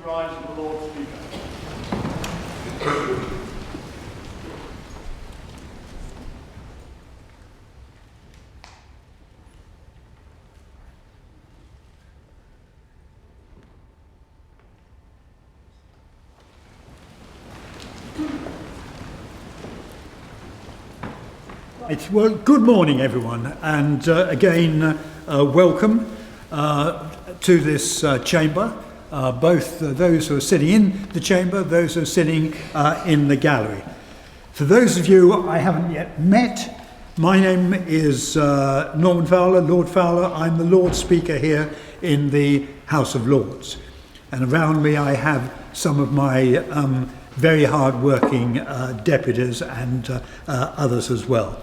rise of the Lord Speaker. Well, good morning, everyone, and again, welcome to this chamber, both those who are sitting in the chamber, those who are sitting in the gallery. For those of you I haven't yet met, my name is Norman Fowler, Lord Fowler. I'm the Lord Speaker here in the House of Lords, and around me I have some of my very hard-working deputies and others as well.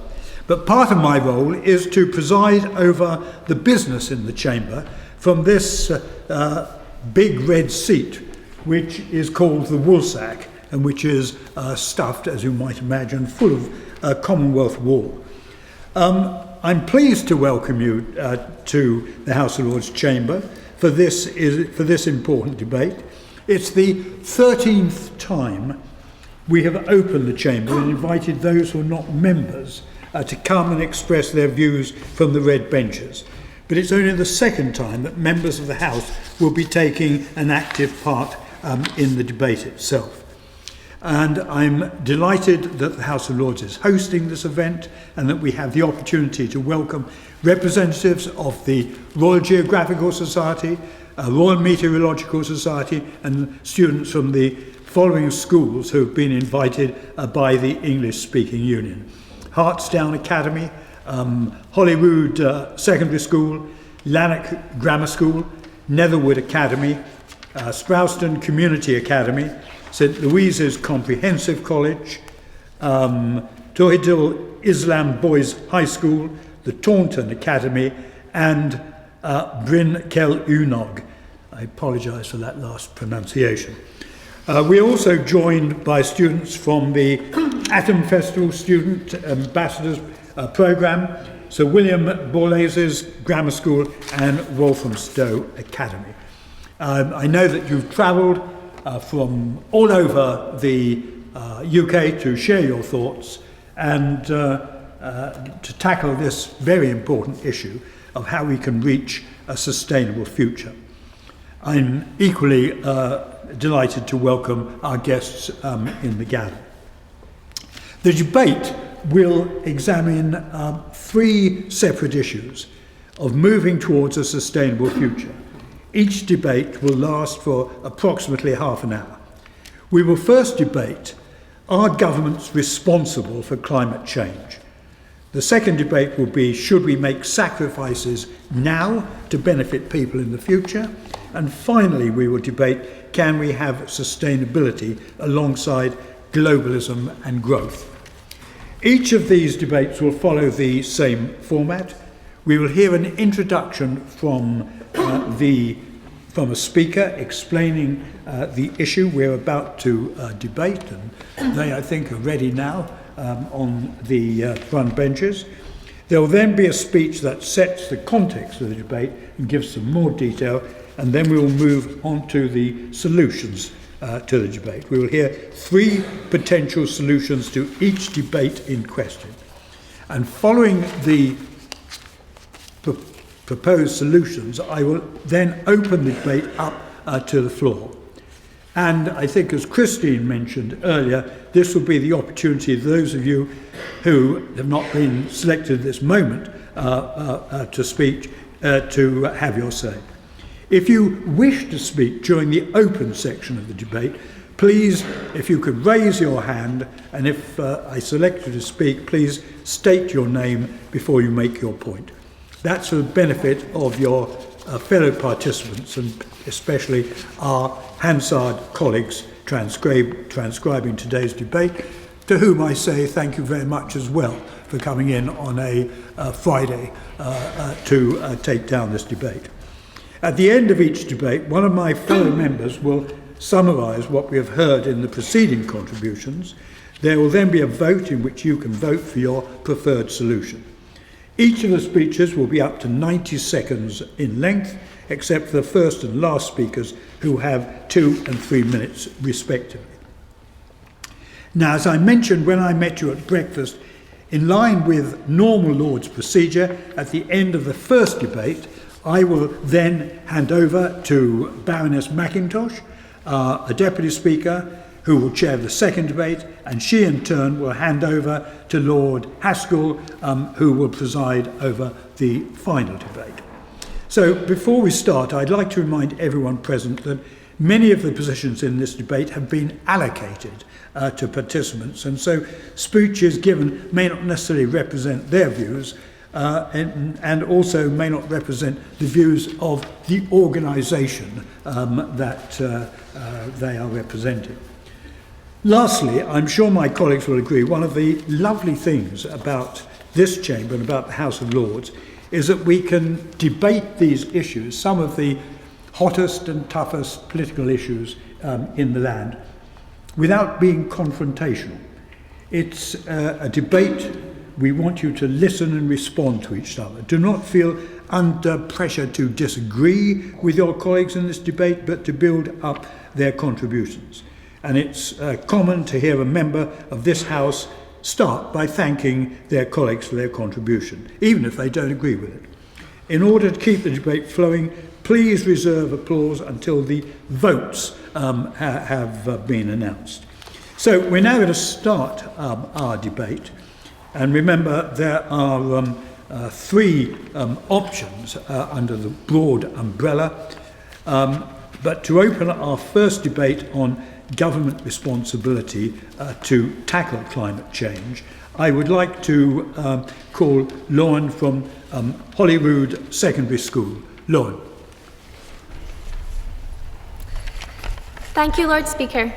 But part of my role is to preside over the business in the chamber from this big red seat, which is called the woolsack, and which is stuffed, as you might imagine, full of Commonwealth wool. I'm pleased to welcome you to the House of Lords chamber for this important debate. It's the 13th time we have opened the chamber and invited those who are not members to come and express their views from the red benches. But it's only the second time that members of the House will be taking an active part in the debate itself. And I'm delighted that the House of Lords is hosting this event and that we have the opportunity to welcome representatives of the Royal Geographical Society, Royal Meteorological Society, and students from the following schools who have been invited by the English-speaking Union: Hartsdown Academy, Holyrood Secondary School, Lanark Grammar School, Netherwood Academy, Sprowston Community Academy, St Louise's Comprehensive College, Torridil Islam Boys High School, the Taunton Academy, and Bryn Kel Unog. I apologise for that last pronunciation. We're also joined by students from the Atom Festival Student Ambassadors Programme, Sir William Borlase's Grammar School and Walthamstow Academy. I know that you've travelled from all over the UK to share your thoughts and to tackle this very important issue of how we can reach a sustainable future. I'm equally delighted to welcome our guests in the gallery. The debate will examine three separate issues of moving towards a sustainable future. Each debate will last for approximately half an hour. We will first debate, are governments responsible for climate change? The second debate will be, should we make sacrifices now to benefit people in the future? And finally, we will debate, can we have sustainability alongside globalism and growth? Each of these debates will follow the same format. We will hear an introduction from a speaker explaining the issue we're about to debate, and they, I think, are ready now on the front benches. There will then be a speech that sets the context of the debate and gives some more detail, and then we will move on to the solutions to the debate. We will hear three potential solutions to each debate in question. And following the proposed solutions, I will then open the debate up to the floor. And I think, as Christine mentioned earlier, this will be the opportunity of those of you who have not been selected at this moment to speak to have your say. If you wish to speak during the open section of the debate, please, if you could raise your hand, and if I select you to speak, please state your name before you make your point. That's for the benefit of your fellow participants, and especially our Hansard colleagues transcribing today's debate, to whom I say thank you very much as well for coming in on a Friday to take down this debate. At the end of each debate, one of my fellow members will summarise what we have heard in the preceding contributions. There will then be a vote in which you can vote for your preferred solution. Each of the speeches will be up to 90 seconds in length, except for the first and last speakers, who have 2 and 3 minutes respectively. Now, as I mentioned when I met you at breakfast, in line with normal Lord's procedure, at the end of the first debate, I will then hand over to Baroness Mackintosh, a Deputy Speaker, who will chair the second debate, and she in turn will hand over to Lord Haskell, who will preside over the final debate. So before we start, I'd like to remind everyone present that many of the positions in this debate have been allocated to participants, and so speeches given may not necessarily represent their views, and also may not represent the views of the organisation that they are representing. Lastly, I'm sure my colleagues will agree, one of the lovely things about this chamber and about the House of Lords is that we can debate these issues, some of the hottest and toughest political issues in the land, without being confrontational. It's a debate. We want you to listen and respond to each other. Do not feel under pressure to disagree with your colleagues in this debate, but to build up their contributions. And it's common to hear a member of this House start by thanking their colleagues for their contribution, even if they don't agree with it. In order to keep the debate flowing, please reserve applause until the votes have been announced. So we're now going to start our debate. And remember, there are 3 options under the broad umbrella. But to open our first debate on government responsibility to tackle climate change, I would like to call Lauren from Holyrood Secondary School. Lauren. Thank you, Lord Speaker,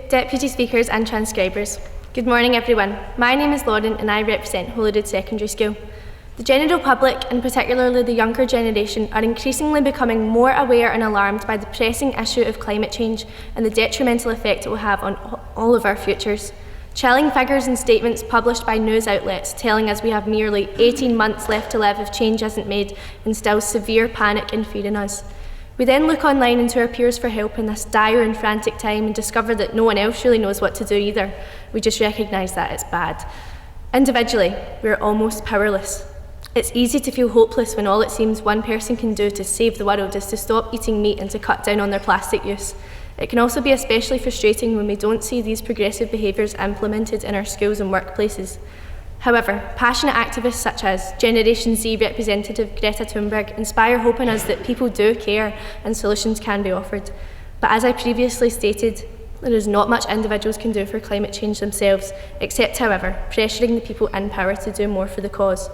Deputy Speakers and transcribers. Good morning, everyone. My name is Lauren and I represent Holyrood Secondary School. The general public, and particularly the younger generation, are increasingly becoming more aware and alarmed by the pressing issue of climate change and the detrimental effect it will have on all of our futures. Chilling figures and statements published by news outlets telling us we have nearly 18 months left to live if change isn't made, instills severe panic and fear in us. We then look online and to our peers for help in this dire and frantic time and discover that no one else really knows what to do either. We just recognise that it's bad. Individually, we're almost powerless. It's easy to feel hopeless when all it seems one person can do to save the world is to stop eating meat and to cut down on their plastic use. It can also be especially frustrating when we don't see these progressive behaviours implemented in our schools and workplaces. However, passionate activists such as Generation Z representative Greta Thunberg inspire hope in us that people do care and solutions can be offered. But as I previously stated, there is not much individuals can do for climate change themselves, except, however, pressuring the people in power to do more for the cause.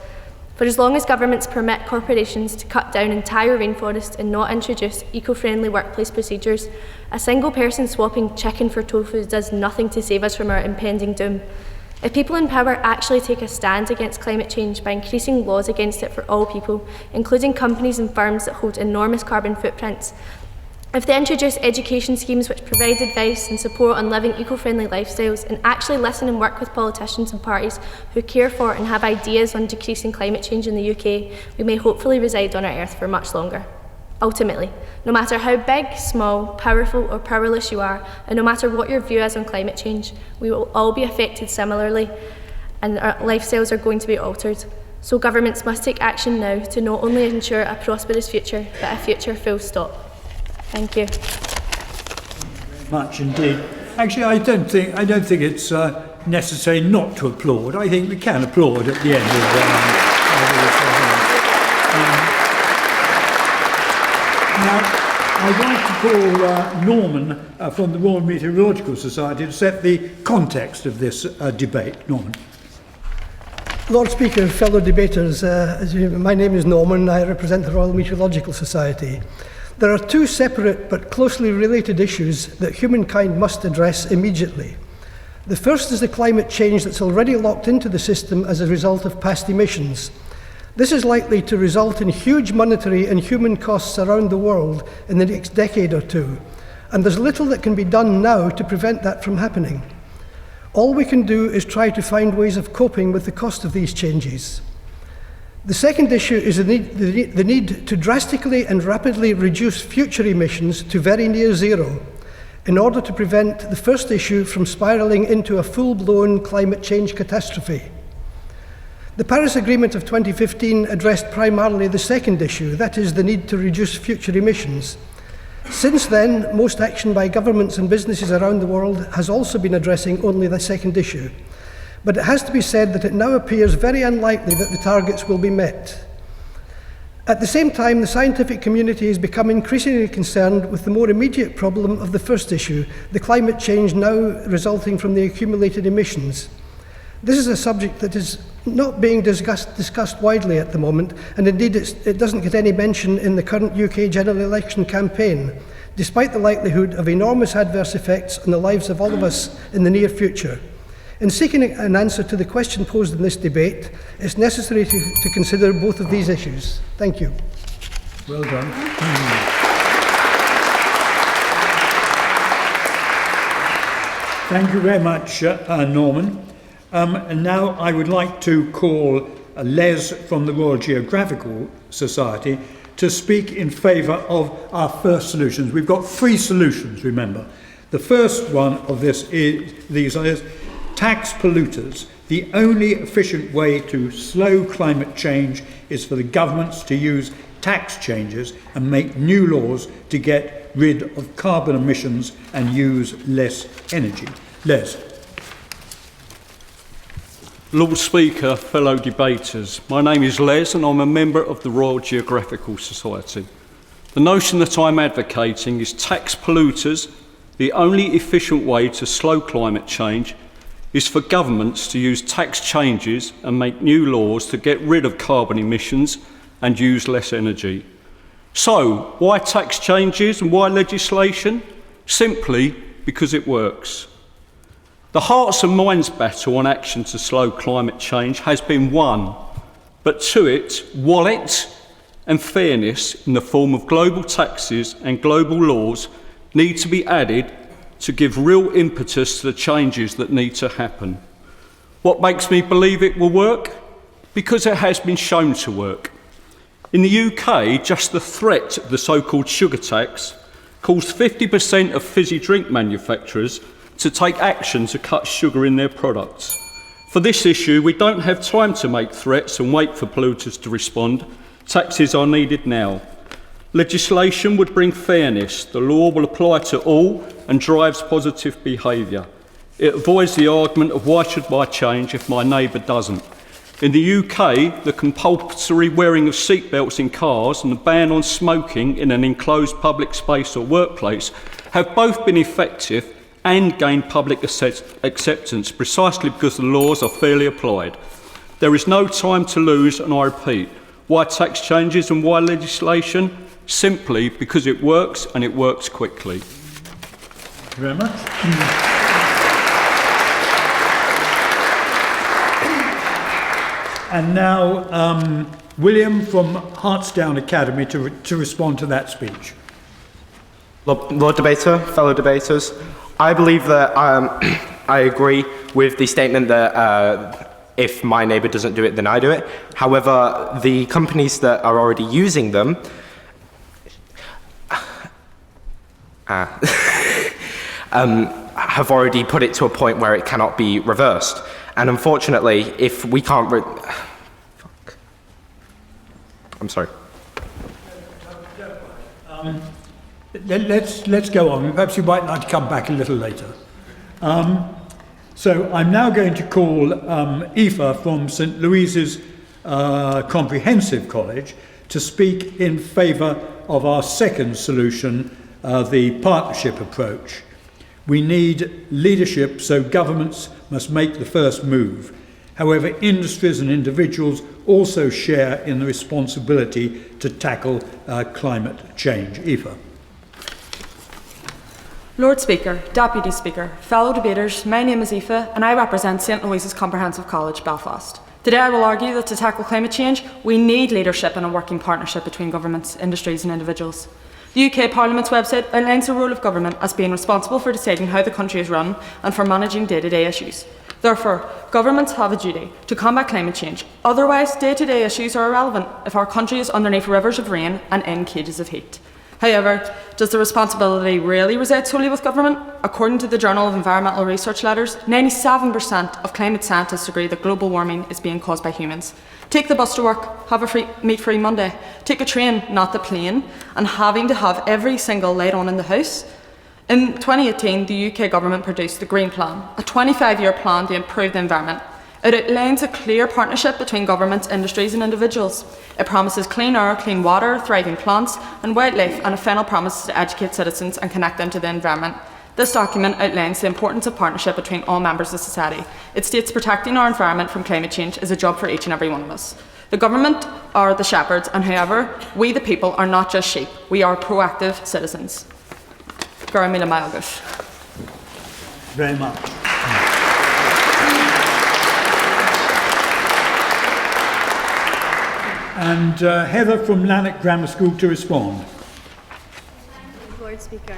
For as long as governments permit corporations to cut down entire rainforests and not introduce eco-friendly workplace procedures, a single person swapping chicken for tofu does nothing to save us from our impending doom. If people in power actually take a stand against climate change by increasing laws against it for all people, including companies and firms that hold enormous carbon footprints, if they introduce education schemes which provide advice and support on living eco-friendly lifestyles and actually listen and work with politicians and parties who care for and have ideas on decreasing climate change in the UK, we may hopefully reside on our earth for much longer. Ultimately, no matter how big, small, powerful or powerless you are, and no matter what your view is on climate change, we will all be affected similarly and our lifestyles are going to be altered. So governments must take action now to not only ensure a prosperous future, but a future full stop. Thank you. Much indeed. Actually, I don't think it's necessary not to applaud. I think we can applaud at the end of now, I'd like to call Norman from the Royal Meteorological Society to set the context of this debate. Norman. Lord Speaker, fellow debaters, my name is Norman. I represent the Royal Meteorological Society. There are 2 separate but closely related issues that humankind must address immediately. The first is the climate change that's already locked into the system as a result of past emissions. This is likely to result in huge monetary and human costs around the world in the next decade or 2, and there's little that can be done now to prevent that from happening. All we can do is try to find ways of coping with the cost of these changes. The second issue is the need to drastically and rapidly reduce future emissions to very near zero in order to prevent the first issue from spiralling into a full-blown climate change catastrophe. The Paris Agreement of 2015 addressed primarily the second issue, that is, the need to reduce future emissions. Since then, most action by governments and businesses around the world has also been addressing only the second issue. But it has to be said that it now appears very unlikely that the targets will be met. At the same time, the scientific community has become increasingly concerned with the more immediate problem of the first issue, the climate change now resulting from the accumulated emissions. This is a subject that is not being discussed widely at the moment, and indeed it doesn't get any mention in the current UK general election campaign, despite the likelihood of enormous adverse effects on the lives of all of us in the near future. In seeking an answer to the question posed in this debate, it's necessary to consider both of these issues. Thank you. Well done. Thank you very much, Norman. And now I would like to call Les from the Royal Geographical Society to speak in favour of our first solutions. We've got 3 solutions, remember. The first one of these is tax polluters. The only efficient way to slow climate change is for the governments to use tax changes and make new laws to get rid of carbon emissions and use less energy. Les. Lord Speaker, fellow debaters, my name is Les and I'm a member of the Royal Geographical Society. The notion that I'm advocating is tax polluters. The only efficient way to slow climate change is for governments to use tax changes and make new laws to get rid of carbon emissions and use less energy. So, why tax changes and why legislation? Simply because it works. The hearts and minds battle on action to slow climate change has been won, but to it, wallet and fairness in the form of global taxes and global laws need to be added to give real impetus to the changes that need to happen. What makes me believe it will work? Because it has been shown to work. In the UK, just the threat of the so-called sugar tax caused 50% of fizzy drink manufacturers to take action to cut sugar in their products. For this issue, we don't have time to make threats and wait for polluters to respond. Taxes are needed now. Legislation would bring fairness. The law will apply to all and drives positive behaviour. It avoids the argument of why should I change if my neighbour doesn't. In the UK, the compulsory wearing of seatbelts in cars and the ban on smoking in an enclosed public space or workplace have both been effective and gained public acceptance precisely because the laws are fairly applied. There is no time to lose, and I repeat, why tax changes and why legislation? Simply because it works and it works quickly. Thank you very much. And now William from Hartsdown Academy to respond to that speech. Lord Debater, fellow debaters, I believe that I agree with the statement that if my neighbour doesn't do it, then I do it. However, the companies that are already using them have already put it to a point where it cannot be reversed. And unfortunately, if we can't I'm sorry. Let's go on. Perhaps you might like to come back a little later. So I'm now going to call Aoife from St Louise's Comprehensive College to speak in favour of our second solution, the partnership approach. We need leadership, so governments must make the first move. However, industries and individuals also share in the responsibility to tackle climate change. Aoife. Lord Speaker, Deputy Speaker, fellow debaters, my name is Aoife and I represent St Louise's Comprehensive College, Belfast. Today I will argue that to tackle climate change, we need leadership and a working partnership between governments, industries and individuals. The UK Parliament's website outlines the role of government as being responsible for deciding how the country is run and for managing day-to-day issues. Therefore, governments have a duty to combat climate change. Otherwise, day-to-day issues are irrelevant if our country is underneath rivers of rain and in cages of heat. However, does the responsibility really reside solely with government? According to the Journal of Environmental Research Letters, 97% of climate scientists agree that global warming is being caused by humans. Take the bus to work, have a meat-free Monday. Take a train, not the plane, and having to have every single light on in the house. In 2018, the UK government produced the Green Plan, a 25-year plan to improve the environment. It outlines a clear partnership between governments, industries and individuals. It promises clean air, clean water, thriving plants and wildlife, and a final promise to educate citizens and connect them to the environment. This document outlines the importance of partnership between all members of society. It states protecting our environment from climate change is a job for each and every one of us. The government are the shepherds, and however, we the people are not just sheep, we are proactive citizens. Very much. And Heather from Lanark Grammar School to respond. Lord Speaker.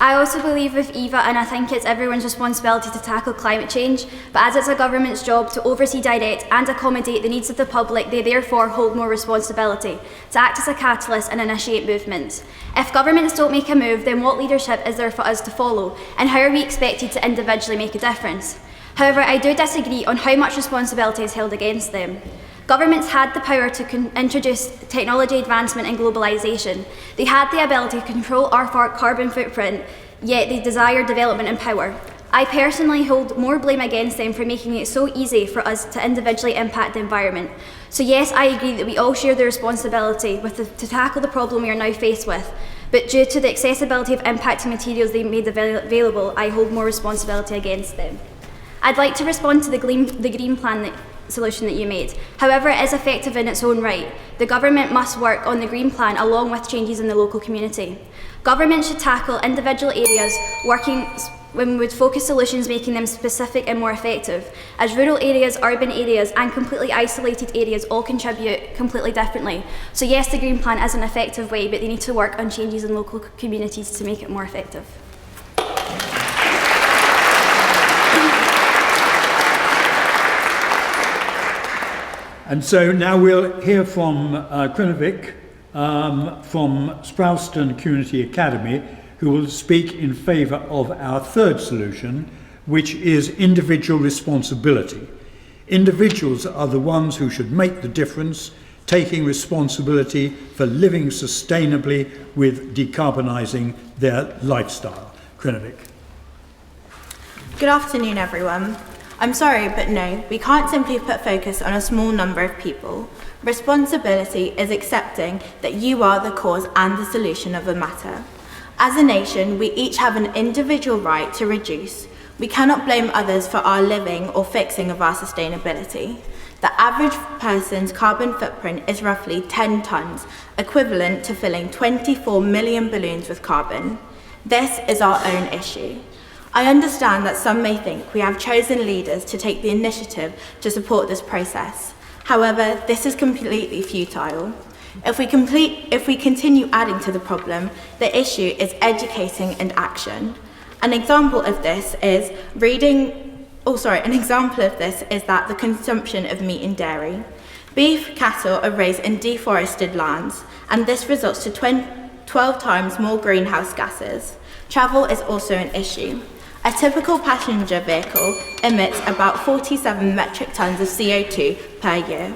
I also believe with Eva, and I think it's everyone's responsibility to tackle climate change, but as it's a government's job to oversee, direct and accommodate the needs of the public, they therefore hold more responsibility to act as a catalyst and initiate movements. If governments don't make a move, then what leadership is there for us to follow, and how are we expected to individually make a difference? However, I do disagree on how much responsibility is held against them. Governments had the power to introduce technology advancement and globalisation. They had the ability to control our carbon footprint, yet they desire development and power. I personally hold more blame against them for making it so easy for us to individually impact the environment. So yes, I agree that we all share the responsibility to tackle the problem we are now faced with, but due to the accessibility of impacting materials they made available, I hold more responsibility against them. I'd like to respond to the Green Plan solution that you made. However, it is effective in its own right. The government must work on the Green Plan along with changes in the local community. Government should tackle individual areas working when we would focus solutions making them specific and more effective, as rural areas, urban areas and completely isolated areas all contribute completely differently. So yes, the Green Plan is an effective way, but they need to work on changes in local communities to make it more effective. And so now we'll hear from Krinovik from Sprowston Community Academy, who will speak in favour of our third solution, which is individual responsibility. Individuals are the ones who should make the difference, taking responsibility for living sustainably with decarbonising their lifestyle. Krinovik. Good afternoon, everyone. I'm sorry, but no, we can't simply put focus on a small number of people. Responsibility is accepting that you are the cause and the solution of the matter. As a nation, we each have an individual right to reduce. We cannot blame others for our living or fixing of our sustainability. The average person's carbon footprint is roughly 10 tonnes, equivalent to filling 24 million balloons with carbon. This is our own issue. I understand that some may think we have chosen leaders to take the initiative to support this process. However, this is completely futile. If we continue adding to the problem, the issue is educating and action. An example of this is that the consumption of meat and dairy. Beef cattle are raised in deforested lands, and this results to 12 times more greenhouse gases. Travel is also an issue. A typical passenger vehicle emits about 47 metric tonnes of CO2 per year.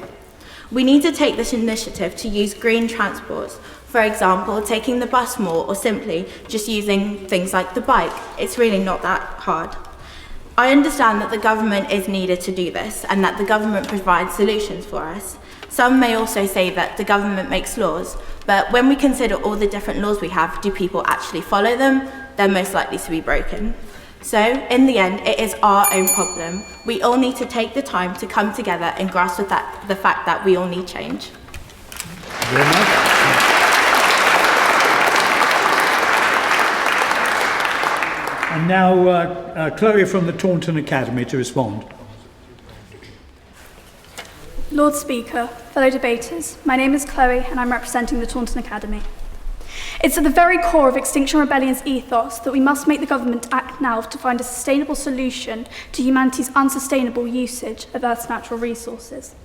We need to take this initiative to use green transports, for example, taking the bus more or simply just using things like the bike. It's really not that hard. I understand that the government is needed to do this and that the government provides solutions for us. Some may also say that the government makes laws, but when we consider all the different laws we have, do people actually follow them? They're most likely to be broken. So, in the end, it is our own problem. We all need to take the time to come together and grasp the fact that we all need change. Very much. And now Chloe from the Taunton Academy to respond. Lord Speaker, fellow debaters, my name is Chloe and I'm representing the Taunton Academy. It's at the very core of Extinction Rebellion's ethos that we must make the government act now to find a sustainable solution to humanity's unsustainable usage of Earth's natural resources.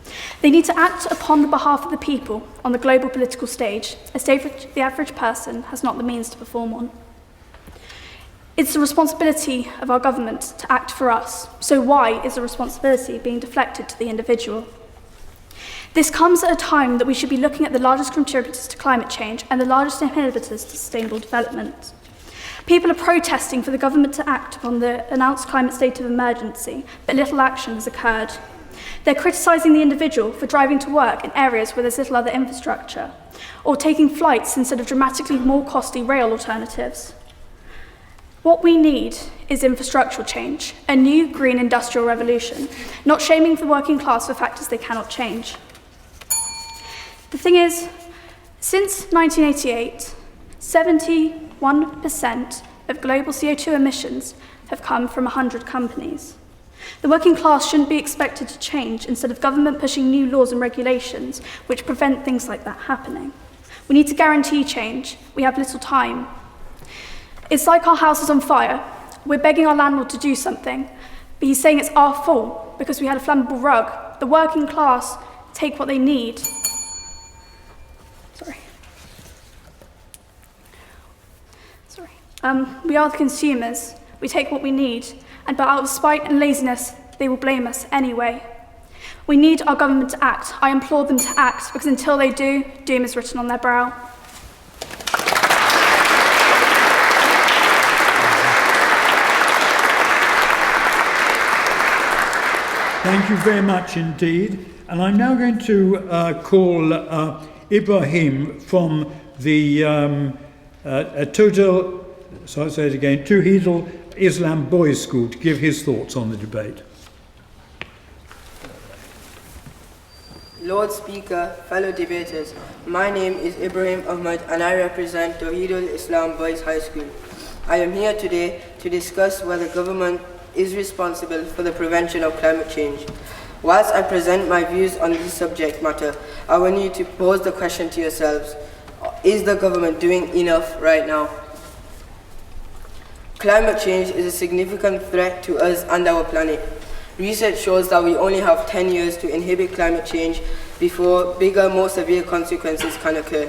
They need to act upon the behalf of the people on the global political stage, a stage which the average person has not the means to perform on. It's the responsibility of our government to act for us, so why is the responsibility being deflected to the individual? This comes at a time that we should be looking at the largest contributors to climate change and the largest inhibitors to sustainable development. People are protesting for the government to act upon the announced climate state of emergency, but little action has occurred. They're criticising the individual for driving to work in areas where there's little other infrastructure, or taking flights instead of dramatically more costly rail alternatives. What we need is infrastructural change, a new green industrial revolution, not shaming the working class for factors they cannot change. The thing is, since 1988, 71% of global CO2 emissions have come from 100 companies. The working class shouldn't be expected to change instead of government pushing new laws and regulations which prevent things like that happening. We need to guarantee change. We have little time. It's like our house is on fire. We're begging our landlord to do something, but he's saying it's our fault because we had a flammable rug. The working class take what they need. We are the consumers. We take what we need, but out of spite and laziness, they will blame us anyway. We need our government to act. I implore them to act, because until they do, doom is written on their brow. Thank you very much indeed. And I'm now going to call Ibrahim from the Tawhidul Islam Boys School to give his thoughts on the debate. Lord Speaker, fellow debaters, my name is Ibrahim Ahmad and I represent Tawhidul Islam Boys High School. I am here today to discuss whether government is responsible for the prevention of climate change. Whilst I present my views on this subject matter, I want you to pose the question to yourselves. Is the government doing enough right now? Climate change is a significant threat to us and our planet. Research shows that we only have 10 years to inhibit climate change before bigger, more severe consequences can occur.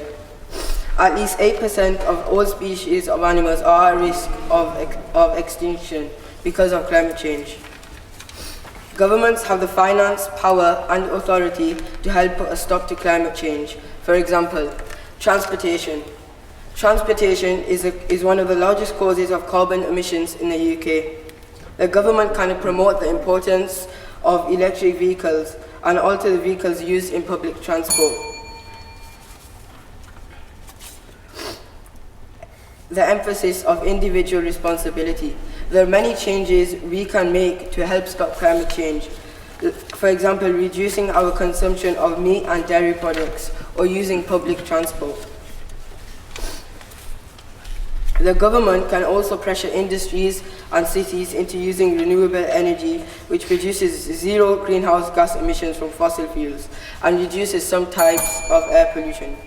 At least 8% of all species of animals are at risk of extinction because of climate change. Governments have the finance, power and authority to help put a stop to climate change. For example, transportation. Transportation is one of the largest causes of carbon emissions in the UK. The government can promote the importance of electric vehicles and alter the vehicles used in public transport. The emphasis of individual responsibility. There are many changes we can make to help stop climate change. For example, reducing our consumption of meat and dairy products or using public transport. The government can also pressure industries and cities into using renewable energy, which produces zero greenhouse gas emissions from fossil fuels and reduces some types of air pollution.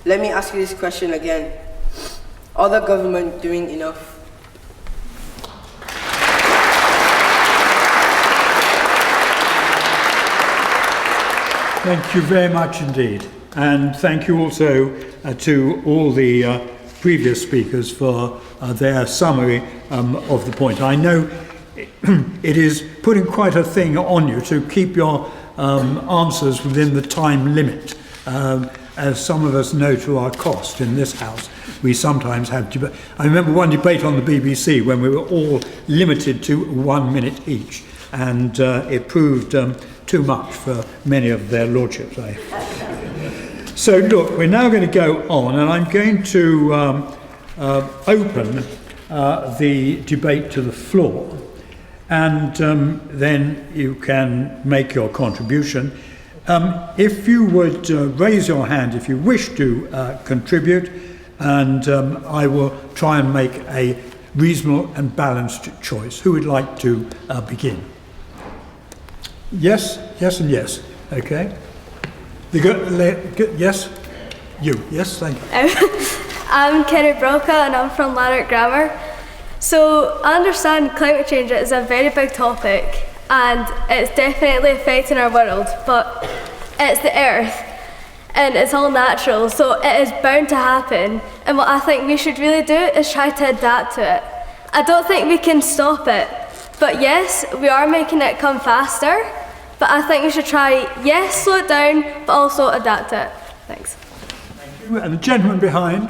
Let me ask you this question again. Are the government doing enough? Thank you very much indeed. And thank you also to all the previous speakers for their summary of the point. I know it is putting quite a thing on you to keep your answers within the time limit. As some of us know to our cost in this House, we sometimes have debate. I remember one debate on the BBC when we were all limited to 1 minute each, and it proved too much for many of their lordships. So look, we're now going to go on, and I'm going to open the debate to the floor, and then you can make your contribution. If you would raise your hand if you wish to contribute, and I will try and make a reasonable and balanced choice. Who would like to begin? Yes, yes and yes. Okay. Yes? You, yes, thank you. I'm Kerry Broca and I'm from Lanark Grammar. So I understand climate change is a very big topic and it's definitely affecting our world, but it's the earth and it's all natural, so it is bound to happen, and what I think we should really do is try to adapt to it. I don't think we can stop it, but yes, we are making it come faster, but I think we should try, yes, slow it down, but also adapt to it. Thanks. Thank you. And the gentleman behind.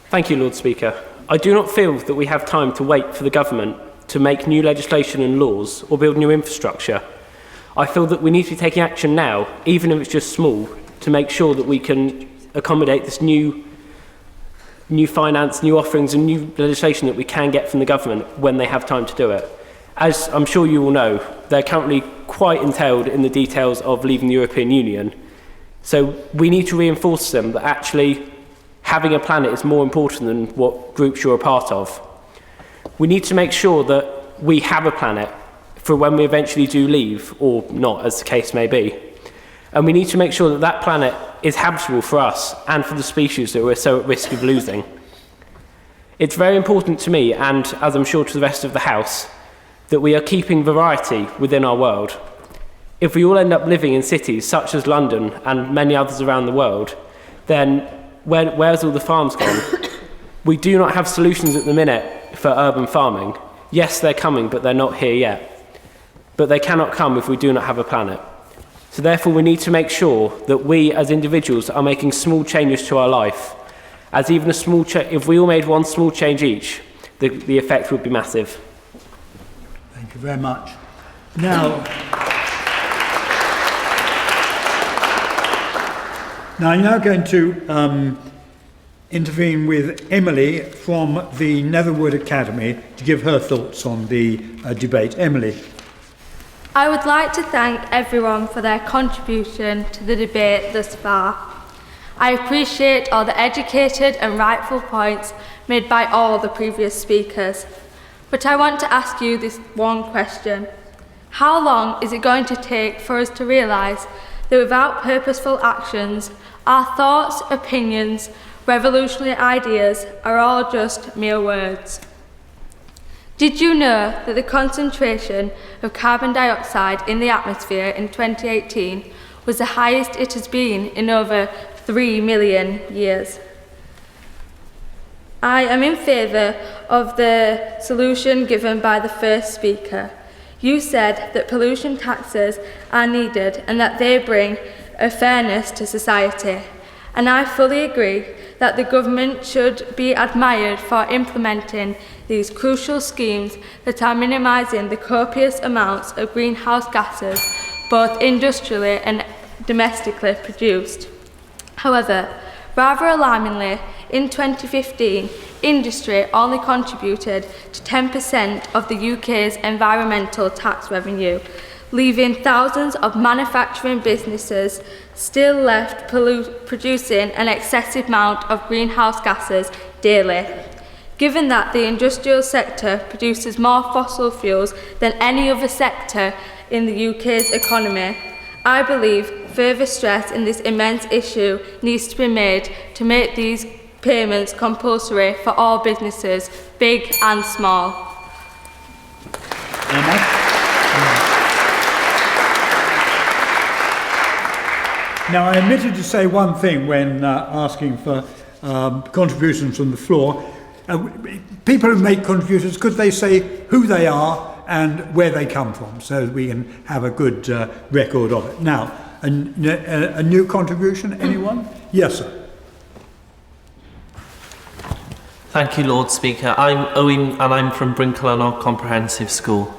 Thank you, Lord Speaker. I do not feel that we have time to wait for the government to make new legislation and laws or build new infrastructure. I feel that we need to be taking action now, even if it's just small, to make sure that we can accommodate this new finance, new offerings and new legislation that we can get from the government when they have time to do it. As I'm sure you all know, they're currently quite entailed in the details of leaving the European Union. So we need to reinforce them that actually having a planet is more important than what groups you're a part of. We need to make sure that we have a planet for when we eventually do leave, or not, as the case may be. And we need to make sure that that planet is habitable for us and for the species that we're so at risk of losing. It's very important to me, and as I'm sure to the rest of the House, that we are keeping variety within our world. If we all end up living in cities such as London and many others around the world, then where's all the farms gone? We do not have solutions at the minute for urban farming. Yes, they're coming, but they're not here yet. But they cannot come if we do not have a planet. So therefore we need to make sure that we as individuals are making small changes to our life. As even a small if we all made one small change each, the effect would be massive. Thank you very much. Now I'm now going to intervene with Emily from the Netherwood Academy to give her thoughts on the debate. Emily. I would like to thank everyone for their contribution to the debate thus far. I appreciate all the educated and rightful points made by all the previous speakers. But I want to ask you this one question. How long is it going to take for us to realise that without purposeful actions, our thoughts, opinions, revolutionary ideas are all just mere words? Did you know that the concentration of carbon dioxide in the atmosphere in 2018 was the highest it has been in over 3 million years? I am in favour of the solution given by the first speaker. You said that pollution taxes are needed and that they bring a fairness to society. And I fully agree that the government should be admired for implementing these crucial schemes that are minimising the copious amounts of greenhouse gases, both industrially and domestically produced. However, rather alarmingly, in 2015, industry only contributed to 10% of the UK's environmental tax revenue, leaving thousands of manufacturing businesses still left producing an excessive amount of greenhouse gases daily. Given that the industrial sector produces more fossil fuels than any other sector in the UK's economy, I believe further stress in this immense issue needs to be made to make these payments compulsory for all businesses, big and small. Now, I omitted to say one thing when asking for contributions from the floor. People who make contributions, could they say who they are and where they come from, so that we can have a good record of it. Now, a new contribution, anyone? Yes, sir. Thank you, Lord Speaker. I'm Owen and I'm from Brinklenog Comprehensive School.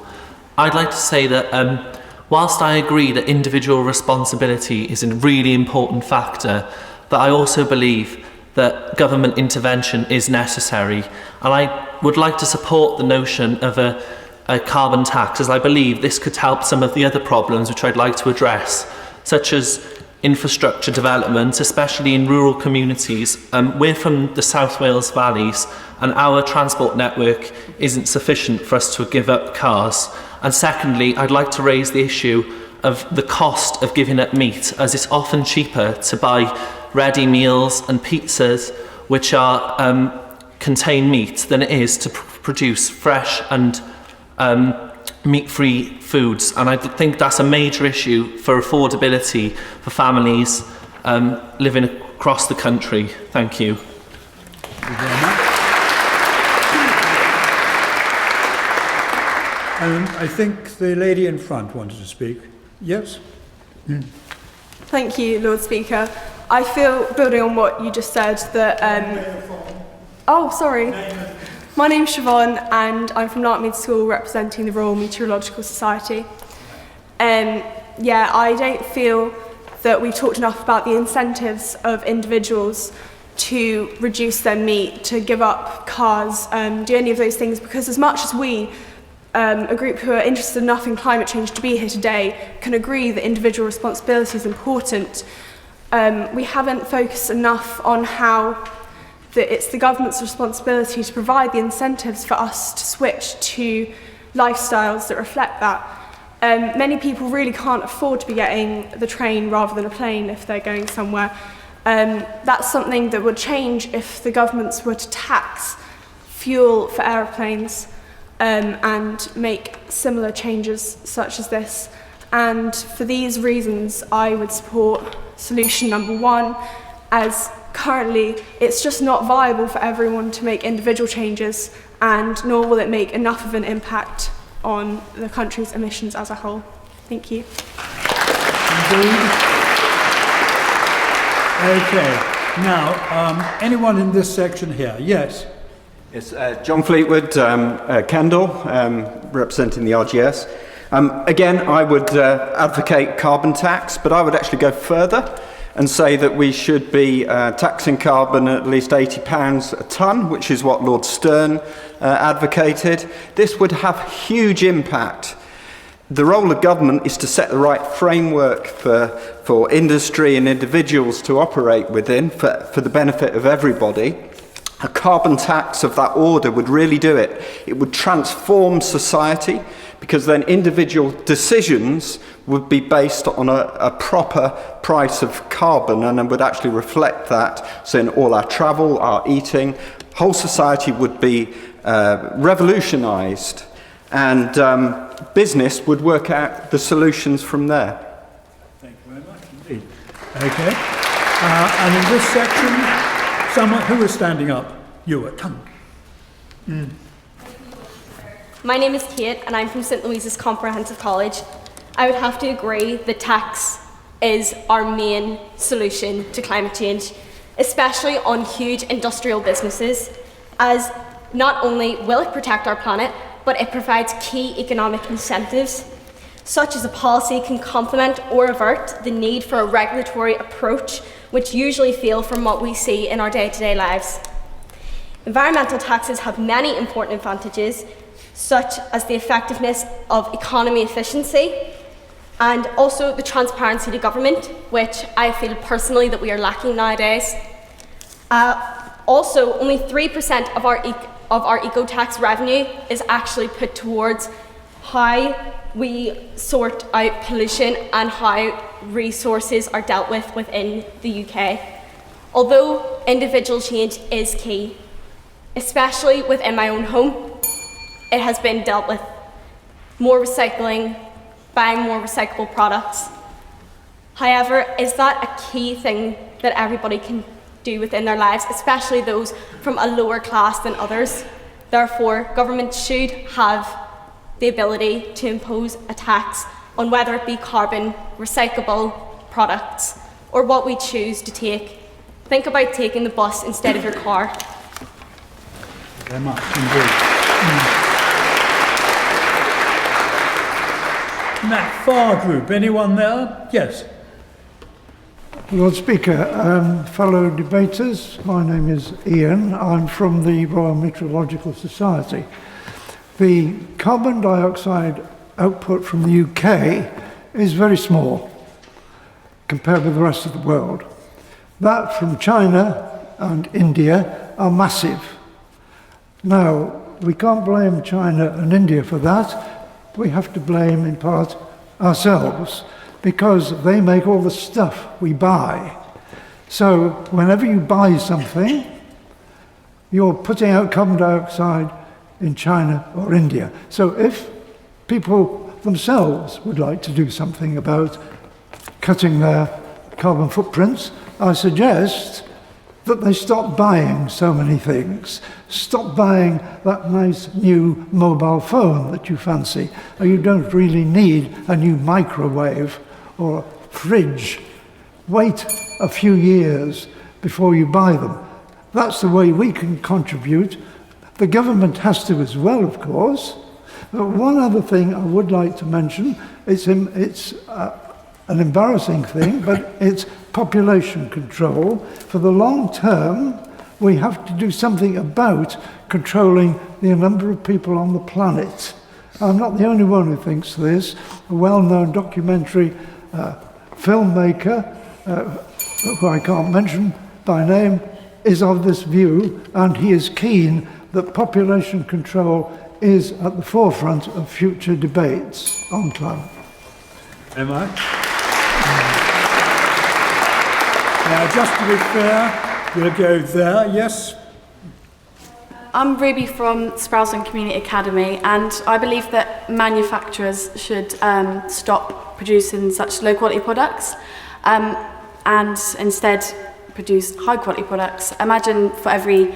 I'd like to say that whilst I agree that individual responsibility is a really important factor, that I also believe that government intervention is necessary, and I would like to support the notion of a carbon tax, as I believe this could help some of the other problems which I'd like to address, such as infrastructure development, especially in rural communities. We're from the South Wales valleys, and our transport network isn't sufficient for us to give up cars. And secondly, I'd like to raise the issue of the cost of giving up meat, as it's often cheaper to buy ready meals and pizzas which are contain meat than it is to produce fresh and meat-free foods. And I think that's a major issue for affordability for families living across the country. Thank you. Thank you very much. I think the lady in front wanted to speak. Yes? Thank you, Lord Speaker. I feel, building on what you just said, that... oh, sorry. My name's Siobhan and I'm from Larkmead School representing the Royal Meteorological Society. Yeah, I don't feel that we've talked enough about the incentives of individuals to reduce their meat, to give up cars, do any of those things, because as much as we, a group who are interested enough in climate change to be here today, can agree that individual responsibility is important, we haven't focused enough on how that it's the government's responsibility to provide the incentives for us to switch to lifestyles that reflect that. Many people really can't afford to be getting the train rather than a plane if they're going somewhere. That's something that would change if the governments were to tax fuel for aeroplanes and make similar changes such as this. And for these reasons, I would support solution number 1, as currently it's just not viable for everyone to make individual changes, and nor will it make enough of an impact on the country's emissions as a whole. Thank you. Indeed. Okay, now, anyone in this section here? Yes. It's John Fleetwood, Kendal, representing the RGS. Again, I would advocate carbon tax, but I would actually go further and say that we should be taxing carbon at least £80 a tonne, which is what Lord Stern advocated. This would have huge impact. The role of government is to set the right framework for industry and individuals to operate within for the benefit of everybody. A carbon tax of that order would really do it. It would transform society, because then individual decisions would be based on a proper price of carbon and would actually reflect that. So in all our travel, our eating, whole society would be revolutionised, and business would work out the solutions from there. Thank you very much indeed. Okay. And in this section, someone who is standing up. You, come. My name is Kate and I'm from St Louise's Comprehensive College. I would have to agree that tax is our main solution to climate change, especially on huge industrial businesses, as not only will it protect our planet, but it provides key economic incentives, such as a policy can complement or avert the need for a regulatory approach, which usually fail from what we see in our day-to-day lives. Environmental taxes have many important advantages, such as the effectiveness of economy efficiency and also the transparency to government, which I feel personally that we are lacking nowadays. Also, only 3% of our eco-tax revenue is actually put towards how we sort out pollution and how resources are dealt with within the UK. Although individual change is key, especially within my own home, it has been dealt with. More recycling, buying more recyclable products. However, is that a key thing that everybody can do within their lives, especially those from a lower class than others? Therefore, government should have the ability to impose a tax on whether it be carbon, recyclable products, or what we choose to take. Think about taking the bus instead of your car. Very much indeed. In that far group, anyone there? Yes. Lord Speaker, fellow debaters, my name is Ian. I'm from the Royal Meteorological Society. The carbon dioxide output from the UK is very small compared with the rest of the world. That from China and India are massive. Now, we can't blame China and India for that. We have to blame, in part, ourselves, because they make all the stuff we buy. So whenever you buy something, you're putting out carbon dioxide in China or India. So if people themselves would like to do something about cutting their carbon footprints, I suggest that they stop buying so many things. Stop buying that nice new mobile phone that you fancy. Or you don't really need a new microwave or a fridge. Wait a few years before you buy them. That's the way we can contribute. The government has to as well, of course. But one other thing I would like to mention, it's an embarrassing thing, but it's population control. For the long term, we have to do something about controlling the number of people on the planet. I'm not the only one who thinks this. A well-known documentary filmmaker, who I can't mention by name, is of this view, and he is keen that population control is at the forefront of future debates on climate. Am I? Now, just to be fair, we'll go there. Yes? I'm Ruby from Sprowson Community Academy, and I believe that manufacturers should stop producing such low-quality products and instead produce high-quality products. Imagine for every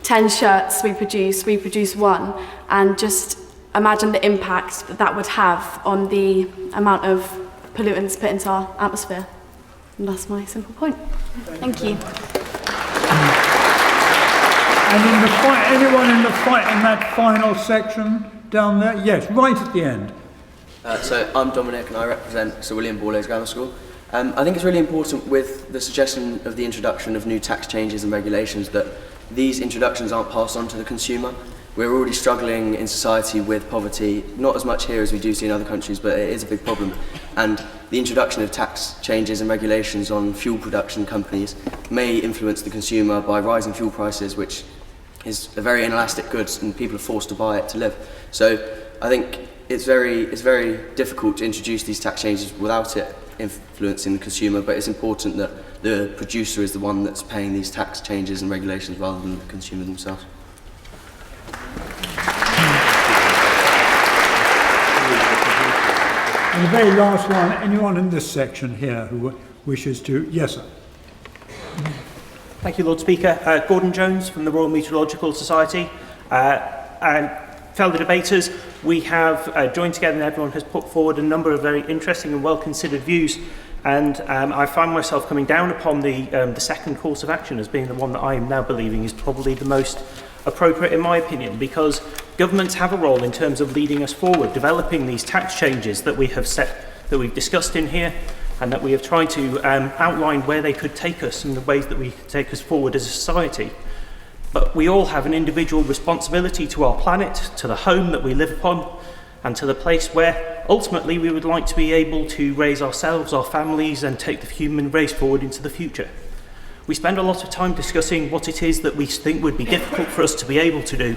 10 shirts we produce one, and just imagine the impact that would have on the amount of pollutants put into our atmosphere. And that's my simple point. Thank you. And in the fight, anyone in the fight in that final section down there? Yes, right at the end. So I'm Dominic and I represent Sir William Borlase Grammar School. I think it's really important with the suggestion of the introduction of new tax changes and regulations that these introductions aren't passed on to the consumer. We're already struggling in society with poverty, not as much here as we do see in other countries, but it is a big problem. And the introduction of tax changes and regulations on fuel production companies may influence the consumer by rising fuel prices, which is a very inelastic good and people are forced to buy it to live. So I think it's very difficult to introduce these tax changes without it influencing the consumer, but it's important that the producer is the one that's paying these tax changes and regulations rather than the consumer themselves. And the very last one, anyone in this section here who wishes to? Yes, sir. Thank you, Lord Speaker. Gordon Jones from the Royal Meteorological Society. And fellow debaters, we have joined together and everyone has put forward a number of very interesting and well-considered views. And I find myself coming down upon the second course of action as being the one that I am now believing is probably the most appropriate in my opinion, because governments have a role in terms of leading us forward, developing these tax changes that we have that we've discussed in here, and that we have tried to outline where they could take us and the ways that we could take us forward as a society. But we all have an individual responsibility to our planet, to the home that we live upon, and to the place where ultimately we would like to be able to raise ourselves, our families, and take the human race forward into the future. We spend a lot of time discussing what it is that we think would be difficult for us to be able to do,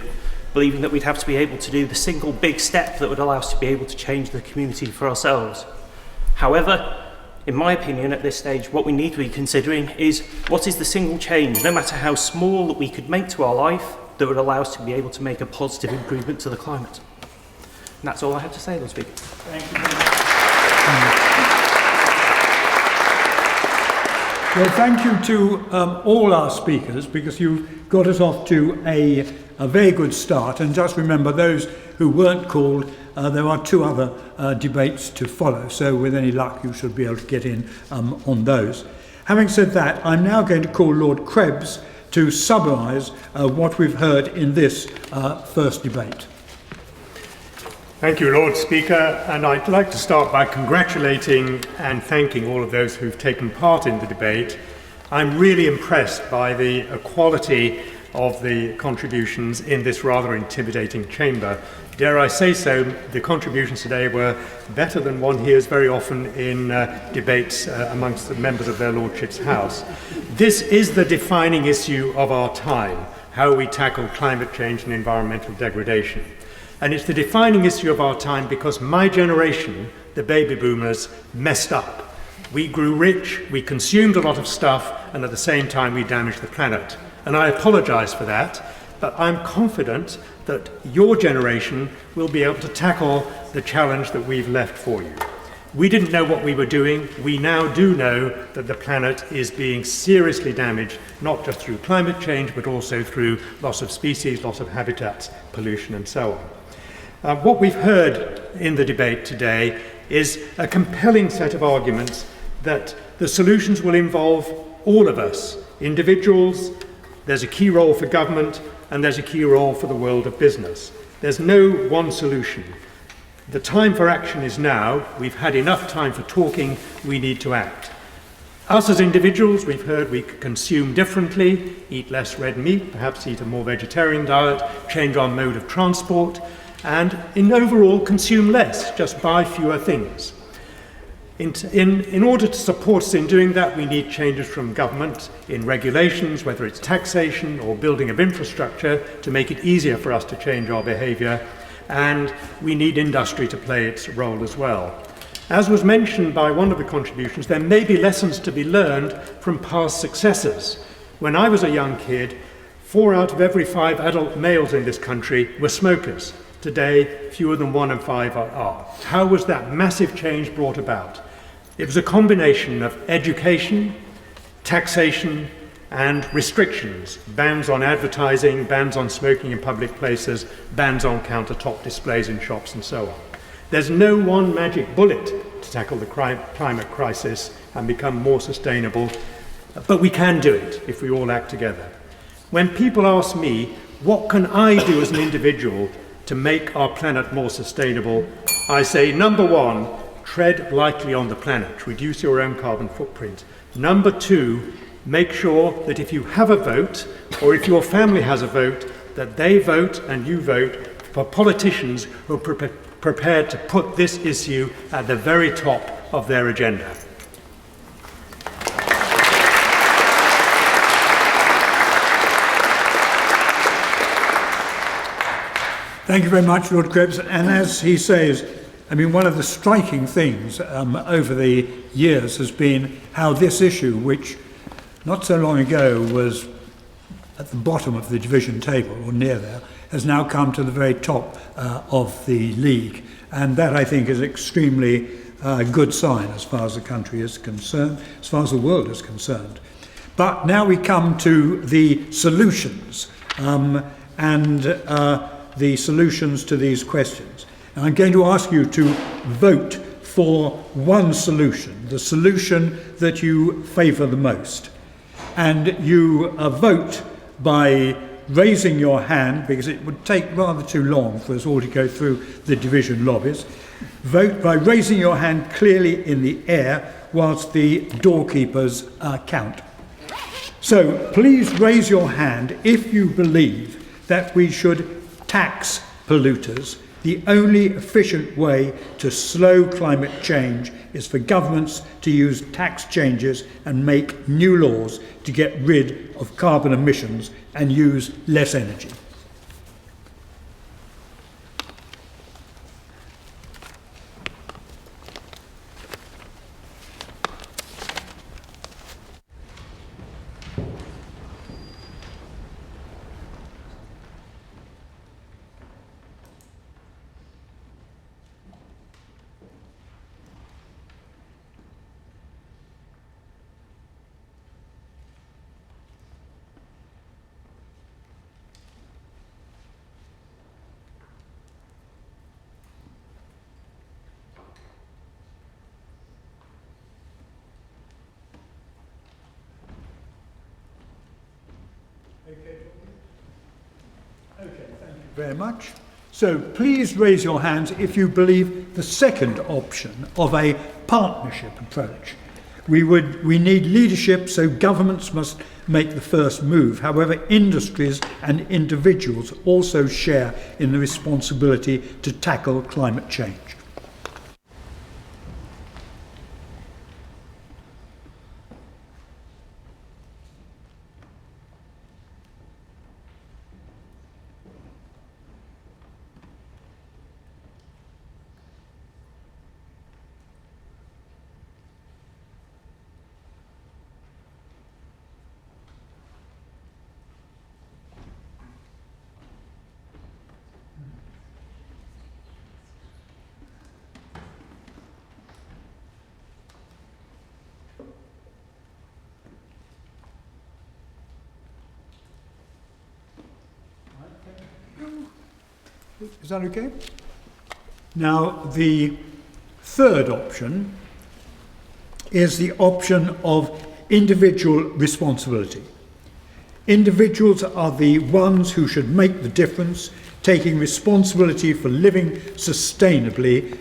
believing that we'd have to be able to do the single big step that would allow us to be able to change the community for ourselves. However, in my opinion, at this stage, what we need to be considering is what is the single change, no matter how small, that we could make to our life that would allow us to be able to make a positive improvement to the climate. And that's all I have to say, Lord Speaker. Thank you very much. Well, thank you to all our speakers, because you've got us off to a very good start. And just remember, those who weren't called, there are two other debates to follow. So with any luck, you should be able to get in on those. Having said that, I'm now going to call Lord Krebs to summarise what we've heard in this first debate. Thank you, Lord Speaker, and I'd like to start by congratulating and thanking all of those who've taken part in the debate. I'm really impressed by the quality of the contributions in this rather intimidating chamber. Dare I say so, the contributions today were better than one hears very often in debates amongst the members of their Lordship's House. This is the defining issue of our time, how we tackle climate change and environmental degradation. And it's the defining issue of our time because my generation, the baby boomers, messed up. We grew rich, we consumed a lot of stuff, and at the same time we damaged the planet. And I apologize for that, but I'm confident that your generation will be able to tackle the challenge that we've left for you. We didn't know what we were doing. We now do know that the planet is being seriously damaged, not just through climate change, but also through loss of species, loss of habitats, pollution, and so on. What we've heard in the debate today is a compelling set of arguments that the solutions will involve all of us, individuals. There's a key role for government, and there's a key role for the world of business. There's no one solution. The time for action is now. We've had enough time for talking. We need to act. Us as individuals, we've heard we could consume differently, eat less red meat, perhaps eat a more vegetarian diet, change our mode of transport, and in overall consume less, just buy fewer things. In order to support us in doing that, we need changes from government in regulations, whether it's taxation or building of infrastructure, to make it easier for us to change our behaviour, and we need industry to play its role as well. As was mentioned by one of the contributions, there may be lessons to be learned from past successes. When I was a young kid, 4 out of every 5 adult males in this country were smokers. Today, fewer than 1 in 5 are. How was that massive change brought about? It was a combination of education, taxation, and restrictions, bans on advertising, bans on smoking in public places, bans on countertop displays in shops, and so on. There's no one magic bullet to tackle the climate crisis and become more sustainable, but we can do it if we all act together. When people ask me, what can I do as an individual to make our planet more sustainable, I say, number 1, tread lightly on the planet, reduce your own carbon footprint. Number 2, make sure that if you have a vote, or if your family has a vote, that they vote and you vote for politicians who are prepared to put this issue at the very top of their agenda. Thank you very much, Lord Krebs. And as he says, I mean, one of the striking things over the years has been how this issue, which not so long ago was at the bottom of the division table, or near there, has now come to the very top of the league. And that, I think, is an extremely good sign as far as the country is concerned, as far as the world is concerned. But now we come to the solutions, and the solutions to these questions. And I'm going to ask you to vote for one solution, the solution that you favour the most. And you vote by raising your hand, because it would take rather too long for us all to go through the division lobbies. Vote by raising your hand clearly in the air whilst the doorkeepers count. So please raise your hand if you believe that we should tax polluters. The only efficient way to slow climate change is for governments to use tax changes and make new laws to get rid of carbon emissions and use less energy. Okay, thank you very much. So please raise your hands if you believe the second option of a partnership approach. We need leadership, so governments must make the first move. However, industries and individuals also share in the responsibility to tackle climate change. Is that okay? Now, the third option is the option of individual responsibility. Individuals are the ones who should make the difference, taking responsibility for living sustainably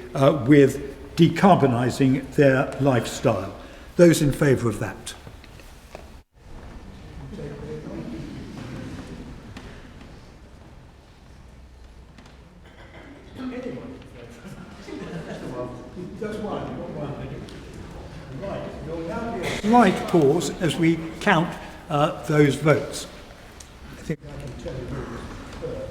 with decarbonising their lifestyle. Those in favour of that? Slight pause as we count those votes. I think I can tell you who was first.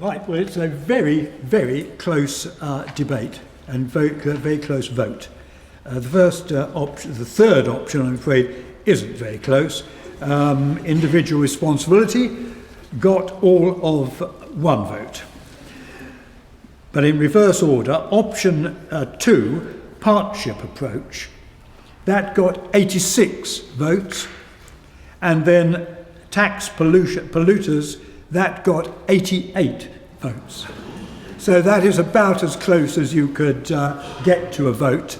Right, well, it's a very, very close debate and very close vote. The third option, I'm afraid, isn't very close. Individual responsibility got all of one vote. But in reverse order, option 2, partnership approach, that got 86 votes, and then tax polluters, that got 88 votes. So that is about as close as you could get to a vote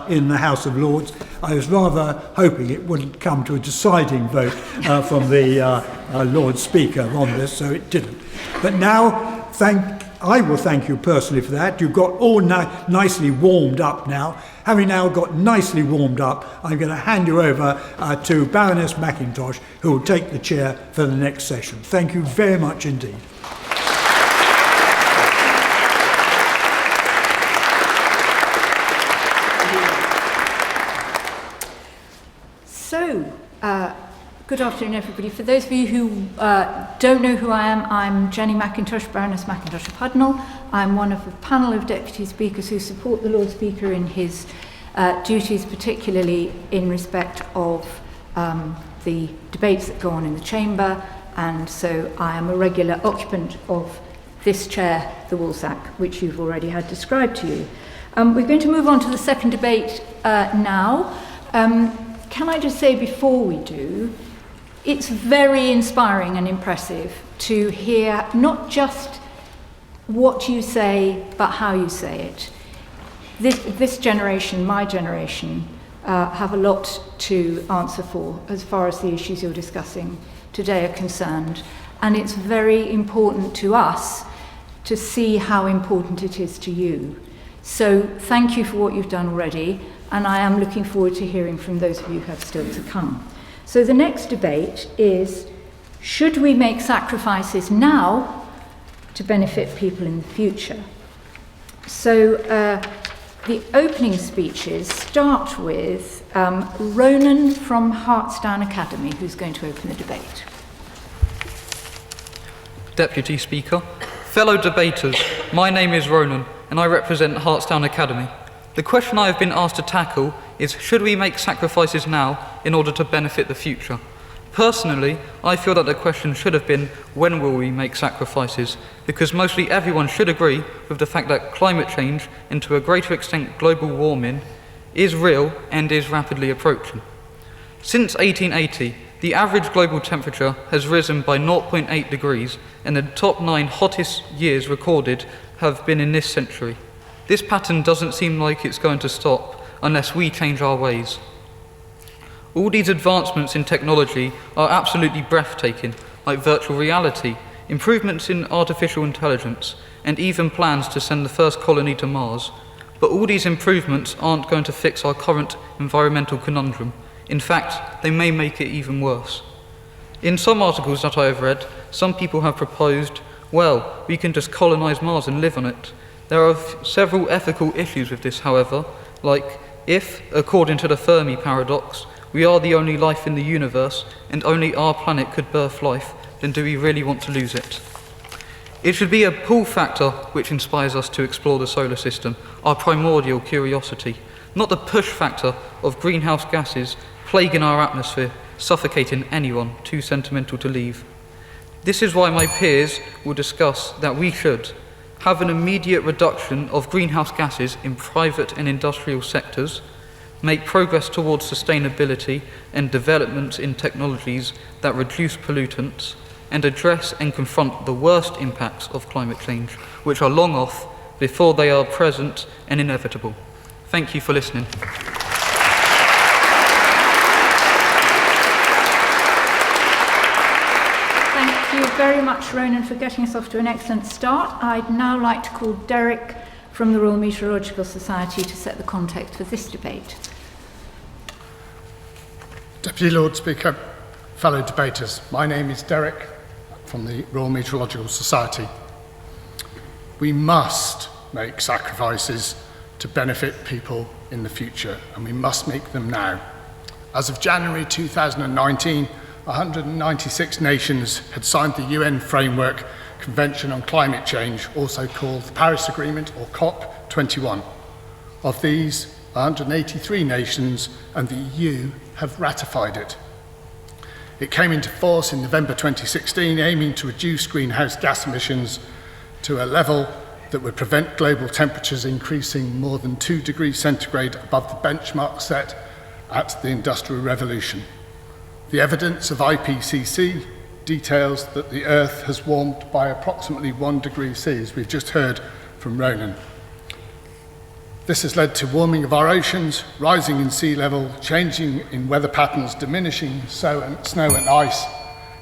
in the House of Lords. I was rather hoping it wouldn't come to a deciding vote from the Lord Speaker on this, so it didn't. But now, I will thank you personally for that. You've got all nicely warmed up now. Having now got nicely warmed up, I'm going to hand you over to Baroness McIntosh, who will take the chair for the next session. Thank you very much indeed. So, good afternoon, everybody. For those of you who don't know who I am, I'm Jenny McIntosh, Baroness McIntosh of Hudnall. I'm one of a panel of Deputy Speakers who support the Lord Speaker in his duties, particularly in respect of the debates that go on in the Chamber, and so I am a regular occupant of this chair, the Woolsack, which you've already had described to you. We're going to move on to the second debate now. Can I just say before we do, it's very inspiring and impressive to hear not just what you say, but how you say it. This generation, my generation, have a lot to answer for as far as the issues you're discussing today are concerned. And it's very important to us to see how important it is to you. So thank you for what you've done already, and I am looking forward to hearing from those of you who have still to come. So the next debate is, should we make sacrifices now to benefit people in the future? So the opening speeches start with Ronan from Hartsdown Academy, who's going to open the debate. Deputy Speaker, fellow debaters, my name is Ronan and I represent Hartsdown Academy. The question I have been asked to tackle is, should we make sacrifices now in order to benefit the future? Personally, I feel that the question should have been, when will we make sacrifices? Because mostly everyone should agree with the fact that climate change, and to a greater extent global warming, is real and is rapidly approaching. Since 1880, the average global temperature has risen by 0.8 degrees, and the top 9 hottest years recorded have been in this century. This pattern doesn't seem like it's going to stop unless we change our ways. All these advancements in technology are absolutely breathtaking, like virtual reality, improvements in artificial intelligence, and even plans to send the first colony to Mars. But all these improvements aren't going to fix our current environmental conundrum. In fact, they may make it even worse. In some articles that I have read, some people have proposed, well, we can just colonize Mars and live on it. There are several ethical issues with this, however, like if, according to the Fermi paradox, we are the only life in the universe and only our planet could birth life, then do we really want to lose it? It should be a pull factor which inspires us to explore the solar system, our primordial curiosity, not the push factor of greenhouse gases plaguing our atmosphere, suffocating anyone too sentimental to leave. This is why my peers will discuss that we should have an immediate reduction of greenhouse gases in private and industrial sectors, make progress towards sustainability and developments in technologies that reduce pollutants, and address and confront the worst impacts of climate change, which are long off before they are present and inevitable. Thank you for listening. Thank you very much, Ronan, for getting us off to an excellent start. I'd now like to call Derek from the Royal Meteorological Society to set the context for this debate. Deputy Lord Speaker, fellow debaters, my name is Derek from the Royal Meteorological Society. We must make sacrifices to benefit people in the future, and we must make them now. As of January 2019, 196 nations had signed the UN Framework Convention on Climate Change, also called the Paris Agreement or COP21. Of these, 183 nations and the EU have ratified it. It came into force in November 2016, aiming to reduce greenhouse gas emissions to a level that would prevent global temperatures increasing more than 2 degrees centigrade above the benchmark set at the Industrial Revolution. The evidence of IPCC details that the Earth has warmed by approximately 1 degree C, as we've just heard from Ronan. This has led to warming of our oceans, rising in sea level, changing in weather patterns, diminishing snow and ice,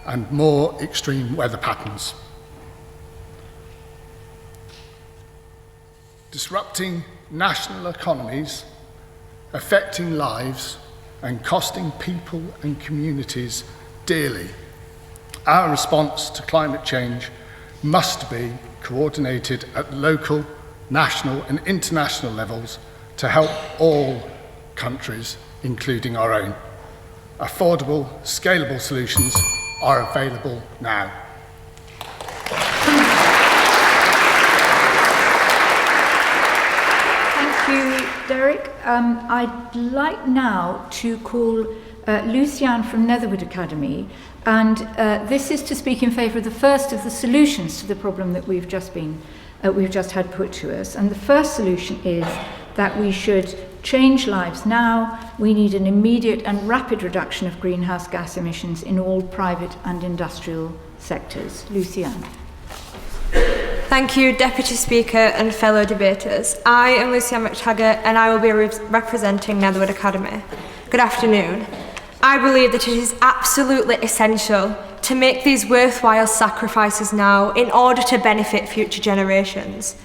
and more extreme weather patterns. Disrupting national economies, affecting lives, and costing people and communities dearly. Our response to climate change must be coordinated at local, national and international levels to help all countries, including our own. Affordable, scalable solutions are available now. Thank you, Derek. I'd like now to call Luciane from Netherwood Academy, and this is to speak in favour of the first of the solutions to the problem that we've just had put to us. And the first solution is that we should change lives now. We need an immediate and rapid reduction of greenhouse gas emissions in all private and industrial sectors. Luciane. Thank you, Deputy Speaker and fellow debaters. I am Luciane McTaggart and I will be representing Netherwood Academy. Good afternoon. I believe that it is absolutely essential to make these worthwhile sacrifices now in order to benefit future generations.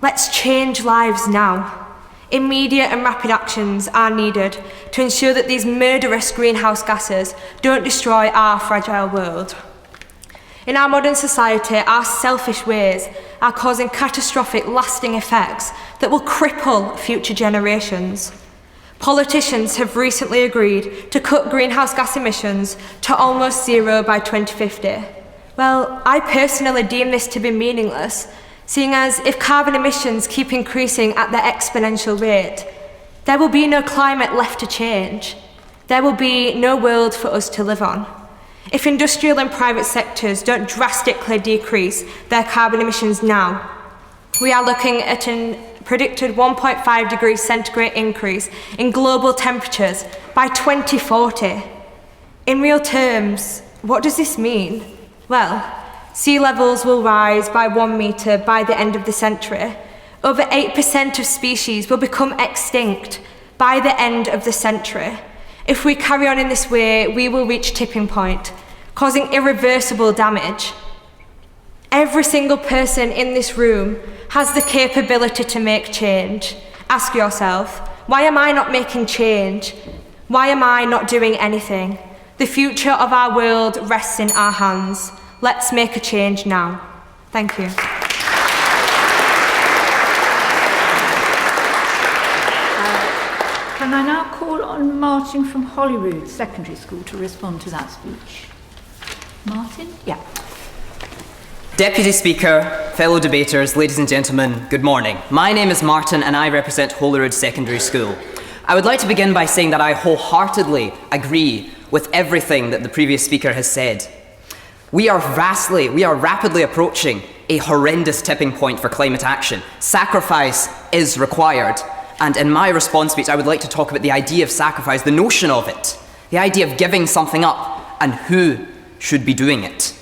Let's change lives now. Immediate and rapid actions are needed to ensure that these murderous greenhouse gases don't destroy our fragile world. In our modern society, our selfish ways are causing catastrophic lasting effects that will cripple future generations. Politicians have recently agreed to cut greenhouse gas emissions to almost zero by 2050. Well, I personally deem this to be meaningless, seeing as if carbon emissions keep increasing at the exponential rate, there will be no climate left to change. There will be no world for us to live on. If industrial and private sectors don't drastically decrease their carbon emissions now, we are looking at an predicted 1.5 degrees centigrade increase in global temperatures by 2040. In real terms, what does this mean? Well, sea levels will rise by 1 metre by the end of the century. Over 8% of species will become extinct by the end of the century. If we carry on in this way, we will reach tipping point, causing irreversible damage. Every single person in this room has the capability to make change. Ask yourself, why am I not making change? Why am I not doing anything? The future of our world rests in our hands. Let's make a change now. Thank you. Can I now call on Martin from Holyrood Secondary School to respond to that speech? Martin? Yeah. Deputy Speaker, fellow debaters, ladies and gentlemen, good morning. My name is Martin and I represent Holyrood Secondary School. I would like to begin by saying that I wholeheartedly agree with everything that the previous speaker has said. We are rapidly approaching a horrendous tipping point for climate action. Sacrifice is required. And in my response speech, I would like to talk about the idea of sacrifice, the notion of it, the idea of giving something up, and who should be doing it.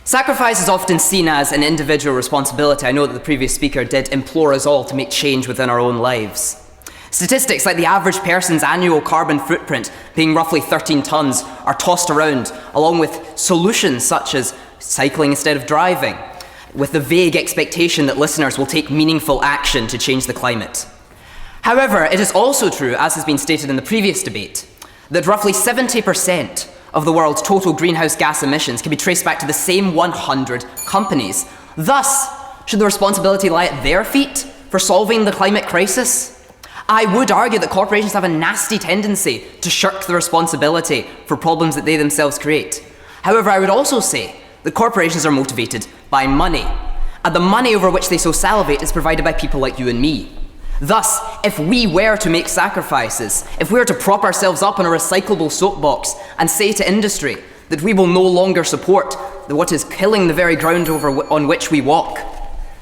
Sacrifice is often seen as an individual responsibility. I know that the previous speaker did implore us all to make change within our own lives. Statistics like the average person's annual carbon footprint being roughly 13 tons are tossed around, along with solutions such as cycling instead of driving, with the vague expectation that listeners will take meaningful action to change the climate. However, it is also true, as has been stated in the previous debate, that roughly 70% of the world's total greenhouse gas emissions can be traced back to the same 100 companies. Thus, should the responsibility lie at their feet for solving the climate crisis? I would argue that corporations have a nasty tendency to shirk the responsibility for problems that they themselves create. However, I would also say that corporations are motivated by money, and the money over which they so salivate is provided by people like you and me. Thus, if we were to make sacrifices, if we were to prop ourselves up on a recyclable soapbox and say to industry that we will no longer support what is killing the very ground on which we walk,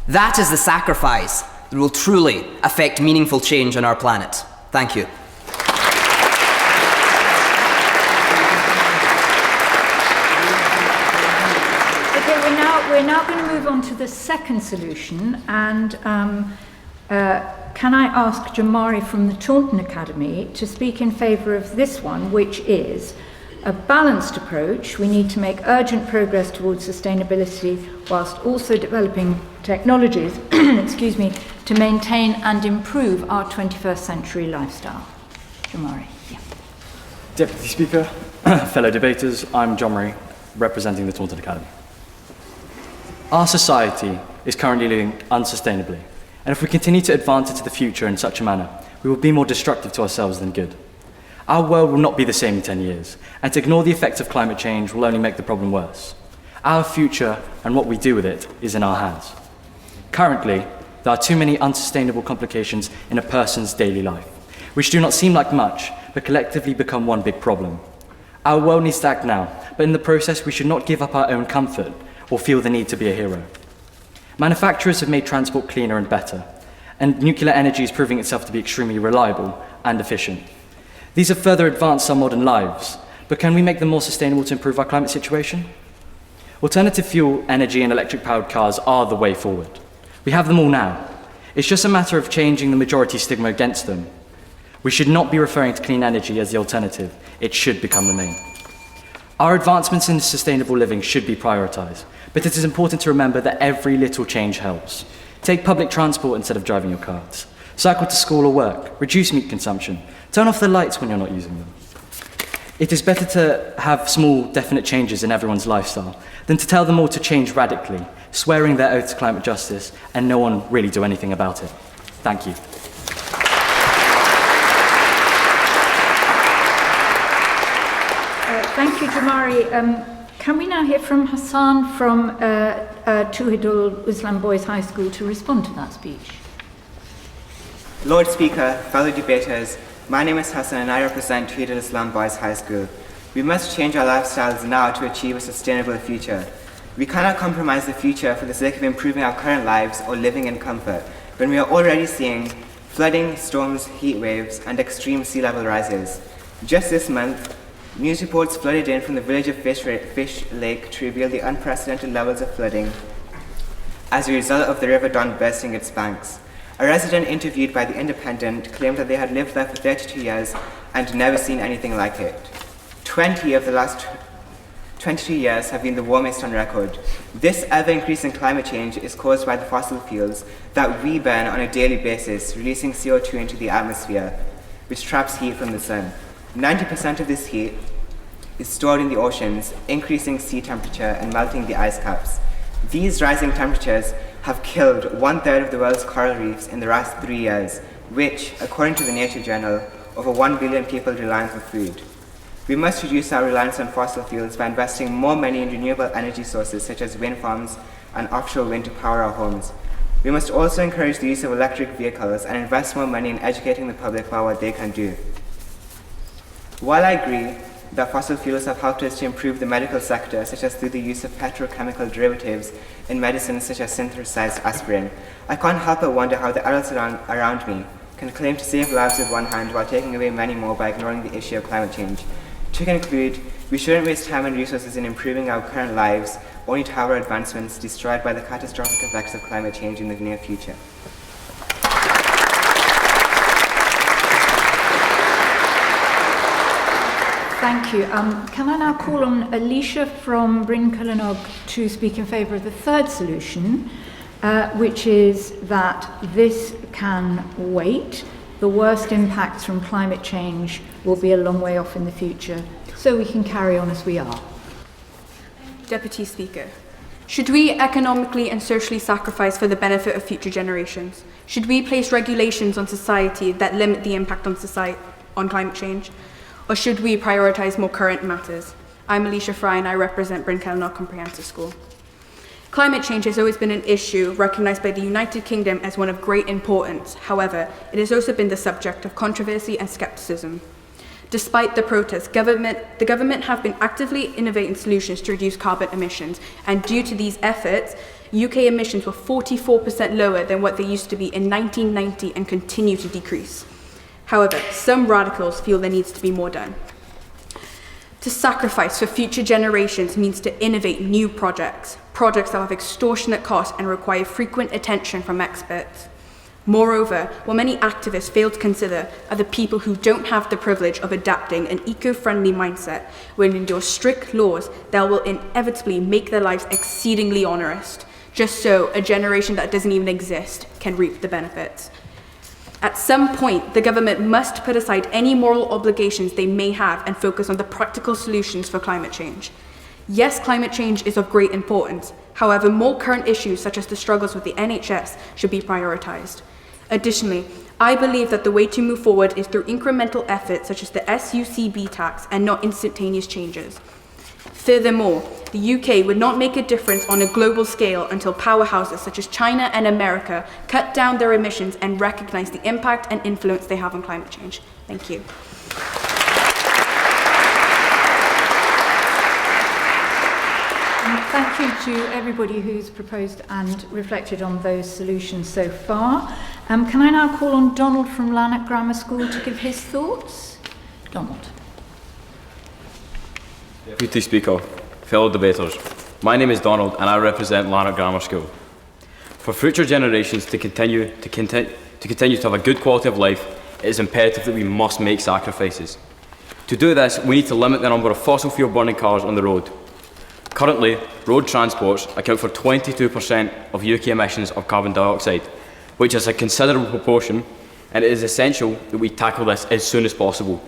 that is the sacrifice that will truly affect meaningful change on our planet. Thank you. Okay, we're now going to move on to the second solution, and can I ask Jamari from the Taunton Academy to speak in favour of this one, which is a balanced approach. We need to make urgent progress towards sustainability whilst also developing technologies excuse me, to maintain and improve our 21st century lifestyle. Jamari. Yeah. Deputy Speaker, fellow debaters, I'm John Murray, representing the Taunton Academy. Our society is currently living unsustainably, and if we continue to advance into the future in such a manner, we will be more destructive to ourselves than good. Our world will not be the same in 10 years, and to ignore the effects of climate change will only make the problem worse. Our future and what we do with it is in our hands. Currently, there are too many unsustainable complications in a person's daily life, which do not seem like much, but collectively become one big problem. Our world needs to act now, but in the process we should not give up our own comfort or feel the need to be a hero. Manufacturers have made transport cleaner and better, and nuclear energy is proving itself to be extremely reliable and efficient. These have further advanced our modern lives, but can we make them more sustainable to improve our climate situation? Alternative fuel, energy and electric-powered cars are the way forward. We have them all now. It's just a matter of changing the majority stigma against them. We should not be referring to clean energy as the alternative. It should become the main. Our advancements in sustainable living should be prioritised, but it is important to remember that every little change helps. Take public transport instead of driving your cars. Cycle to school or work. Reduce meat consumption. Turn off the lights when you're not using them. It is better to have small, definite changes in everyone's lifestyle than to tell them all to change radically, swearing their oath to climate justice and no one really do anything about it. Thank you. Thank you, Jamari. Can we now hear from Hassan from Tuhidul Islam Boys High School to respond to that speech? Lord Speaker, fellow debaters, my name is Hassan and I represent Tuhidul Islam Boys High School. We must change our lifestyles now to achieve a sustainable future. We cannot compromise the future for the sake of improving our current lives or living in comfort, when we are already seeing flooding, storms, heat waves, and extreme sea level rises. Just this month, news reports flooded in from the village of Fish Lake to reveal the unprecedented levels of flooding as a result of the River Don bursting its banks. A resident interviewed by The Independent claimed that they had lived there for 32 years and never seen anything like it. 20 of the last 22 years have been the warmest on record. This ever-increasing climate change is caused by the fossil fuels that we burn on a daily basis, releasing CO2 into the atmosphere, which traps heat from the sun. 90% of this heat is stored in the oceans, increasing sea temperature and melting the ice caps. These rising temperatures have killed 1/3 of the world's coral reefs in the last 3 years, which, according to the Nature Journal, over 1 billion people rely on for food. We must reduce our reliance on fossil fuels by investing more money in renewable energy sources such as wind farms and offshore wind to power our homes. We must also encourage the use of electric vehicles and invest more money in educating the public about what they can do. While I agree that fossil fuels have helped us to improve the medical sector, such as through the use of petrochemical derivatives in medicines such as synthesized aspirin, I can't help but wonder how the adults around me can claim to save lives with one hand while taking away many more by ignoring the issue of climate change. To conclude, we shouldn't waste time and resources in improving our current lives, only to have our advancements destroyed by the catastrophic effects of climate change in the near future. Thank you. Can I now call on Alicia from Bryn Celynnog to speak in favour of the third solution, which is that this can wait. The worst impacts from climate change will be a long way off in the future, so we can carry on as we are. Deputy Speaker, should we economically and socially sacrifice for the benefit of future generations? Should we place regulations on society that limit the impact on climate change? Or should we prioritise more current matters? I'm Alicia Fry and I represent Bryn Celynnog Comprehensive School. Climate change has always been an issue recognised by the United Kingdom as one of great importance. However, it has also been the subject of controversy and scepticism. Despite the protests, the government have been actively innovating solutions to reduce carbon emissions, and due to these efforts, UK emissions were 44% lower than what they used to be in 1990 and continue to decrease. However, some radicals feel there needs to be more done. To sacrifice for future generations means to innovate new projects that have extortionate costs and require frequent attention from experts. Moreover, what many activists fail to consider are the people who don't have the privilege of adapting an eco-friendly mindset will endure strict laws that will inevitably make their lives exceedingly onerous, just so a generation that doesn't even exist can reap the benefits. At some point, the government must put aside any moral obligations they may have and focus on the practical solutions for climate change. Yes, climate change is of great importance. However, more current issues such as the struggles with the NHS should be prioritised. Additionally, I believe that the way to move forward is through incremental efforts such as the SUCB tax and not instantaneous changes. Furthermore, the UK would not make a difference on a global scale until powerhouses such as China and America cut down their emissions and recognise the impact and influence they have on climate change. Thank you. Thank you to everybody who's proposed and reflected on those solutions so far. Can I now call on Donald from Lanark Grammar School to give his thoughts? Donald. Deputy Speaker, fellow debaters, my name is Donald and I represent Lanark Grammar School. For future generations to continue to have a good quality of life, it is imperative that we must make sacrifices. To do this, we need to limit the number of fossil fuel burning cars on the road. Currently, road transports account for 22% of UK emissions of carbon dioxide, which is a considerable proportion, and it is essential that we tackle this as soon as possible.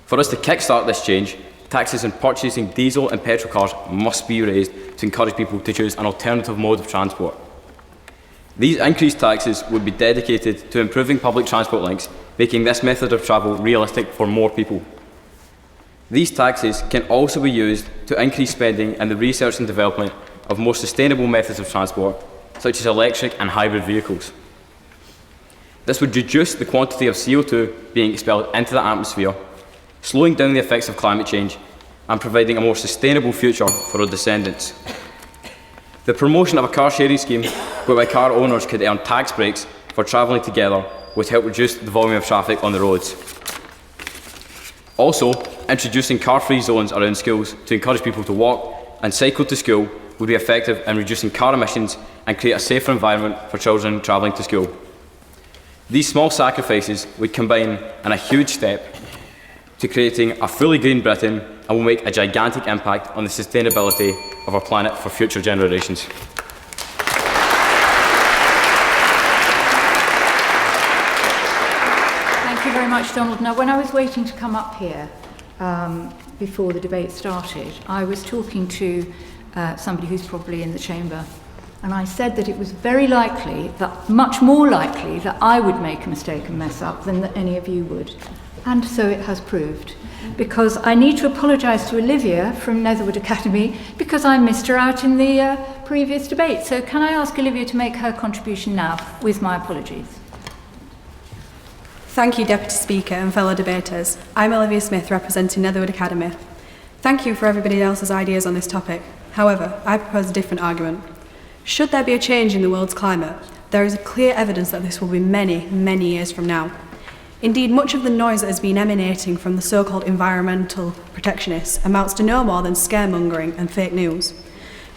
For us to kickstart this change, taxes on purchasing diesel and petrol cars must be raised to encourage people to choose an alternative mode of transport. These increased taxes would be dedicated to improving public transport links, making this method of travel realistic for more people. These taxes can also be used to increase spending in the research and development of more sustainable methods of transport, such as electric and hybrid vehicles. This would reduce the quantity of CO2 being expelled into the atmosphere, slowing down the effects of climate change and providing a more sustainable future for our descendants. The promotion of a car sharing scheme whereby car owners could earn tax breaks for travelling together would help reduce the volume of traffic on the roads. Also, introducing car-free zones around schools to encourage people to walk and cycle to school would be effective in reducing car emissions and create a safer environment for children travelling to school. These small sacrifices would combine in a huge step to creating a fully green Britain and will make a gigantic impact on the sustainability of our planet for future generations. Thank you very much, Donald. Now, when I was waiting to come up here before the debate started, I was talking to somebody who's probably in the chamber, and I said that it was very likely, that much more likely, that I would make a mistake and mess up than that any of you would. And so it has proved. because I need to apologise to Olivia from Netherwood Academy because I missed her out in the previous debate. So can I ask Olivia to make her contribution now, with my apologies? Thank you, Deputy Speaker and fellow debaters. I'm Olivia Smith, representing Netherwood Academy. Thank you for everybody else's ideas on this topic. However, I propose a different argument. Should there be a change in the world's climate, there is clear evidence that this will be many, many years from now. Indeed, much of the noise that has been emanating from the so-called environmental protectionists amounts to no more than scaremongering and fake news.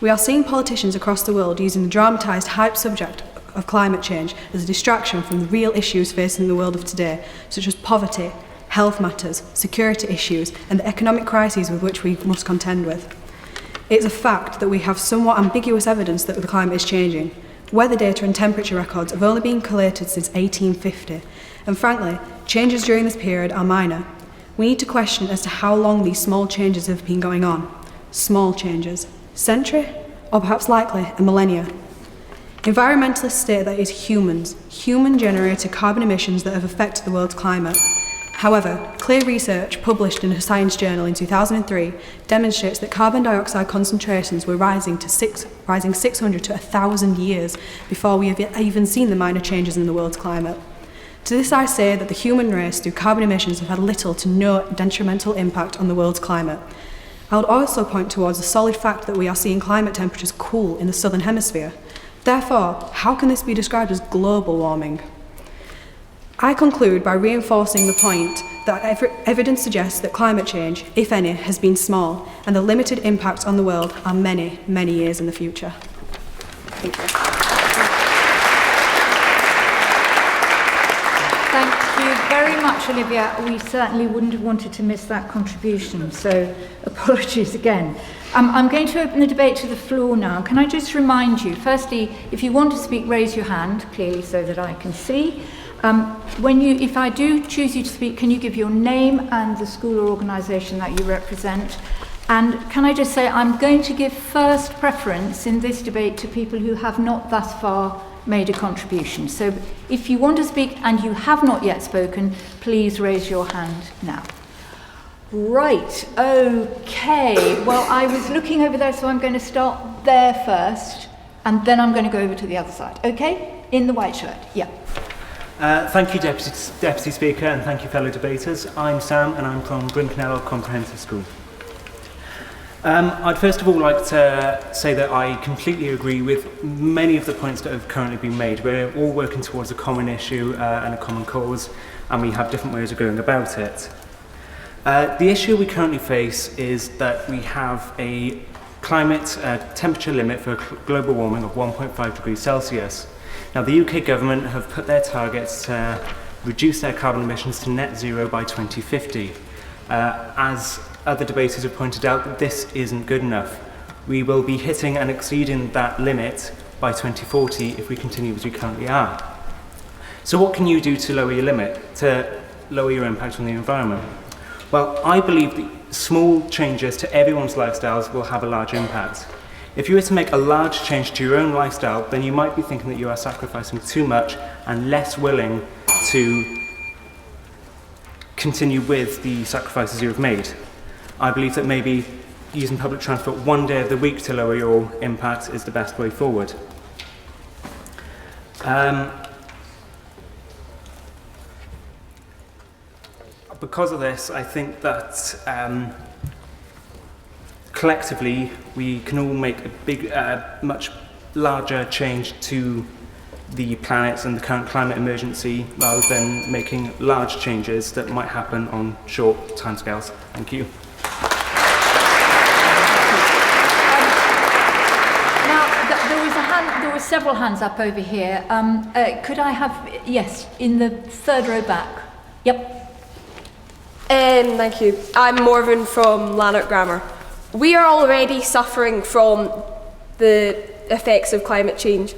We are seeing politicians across the world using the dramatised hype subject of climate change as a distraction from the real issues facing the world of today, such as poverty, health matters, security issues, and the economic crises with which we must contend with. It is a fact that we have somewhat ambiguous evidence that the climate is changing. Weather data and temperature records have only been collated since 1850, and frankly, changes during this period are minor. We need to question as to how long these small changes have been going on. Small changes. Century? Or perhaps likely a millennia. Environmentalists state that it is human-generated carbon emissions that have affected the world's climate. However, clear research published in a science journal in 2003 demonstrates that carbon dioxide concentrations were rising 600 to 1,000 years before we have even seen the minor changes in the world's climate. To this I say that the human race through carbon emissions have had little to no detrimental impact on the world's climate. I would also point towards the solid fact that we are seeing climate temperatures cool in the southern hemisphere. Therefore, how can this be described as global warming? I conclude by reinforcing the point that evidence suggests that climate change, if any, has been small, and the limited impacts on the world are many, many years in the future. Thank you. Thank you very much, Olivia. We certainly wouldn't have wanted to miss that contribution, so apologies again. I'm going to open the debate to the floor now. Can I just remind you, firstly, if you want to speak, raise your hand, clearly so that I can see. If I do choose you to speak, can you give your name and the school or organisation that you represent? And can I just say, I'm going to give first preference in this debate to people who have not thus far made a contribution. So if you want to speak and you have not yet spoken, please raise your hand now. Right, okay. Well, I was looking over there, so I'm going to start there first, and then I'm going to go over to the other side. Okay? In the white shirt, yeah. Thank you, Deputy Speaker, and thank you, fellow debaters. I'm Sam, and I'm from Bryn Comprehensive School. I'd first of all like to say that I completely agree with many of the points that have currently been made. We're all working towards a common issue and a common cause, and we have different ways of going about it. The issue we currently face is that we have a climate temperature limit for global warming of 1.5 degrees Celsius. Now, the UK government have put their targets to reduce their carbon emissions to net zero by 2050. As other debaters have pointed out, that this isn't good enough. We will be hitting and exceeding that limit by 2040 if we continue as we currently are. So what can you do to lower your limit, to lower your impact on the environment? Well, I believe that small changes to everyone's lifestyles will have a large impact. If you were to make a large change to your own lifestyle, then you might be thinking that you are sacrificing too much and less willing to continue with the sacrifices you have made. I believe that maybe using public transport one day of the week to lower your impact is the best way forward. Because of this, I think that collectively we can all make a big, much larger change to the planet and the current climate emergency rather than making large changes that might happen on short timescales. Thank you. There were several hands up over here. Could I have, yes, in the third row back. Yep. Thank you. I'm Morven from Lanark Grammar. We are already suffering from the effects of climate change.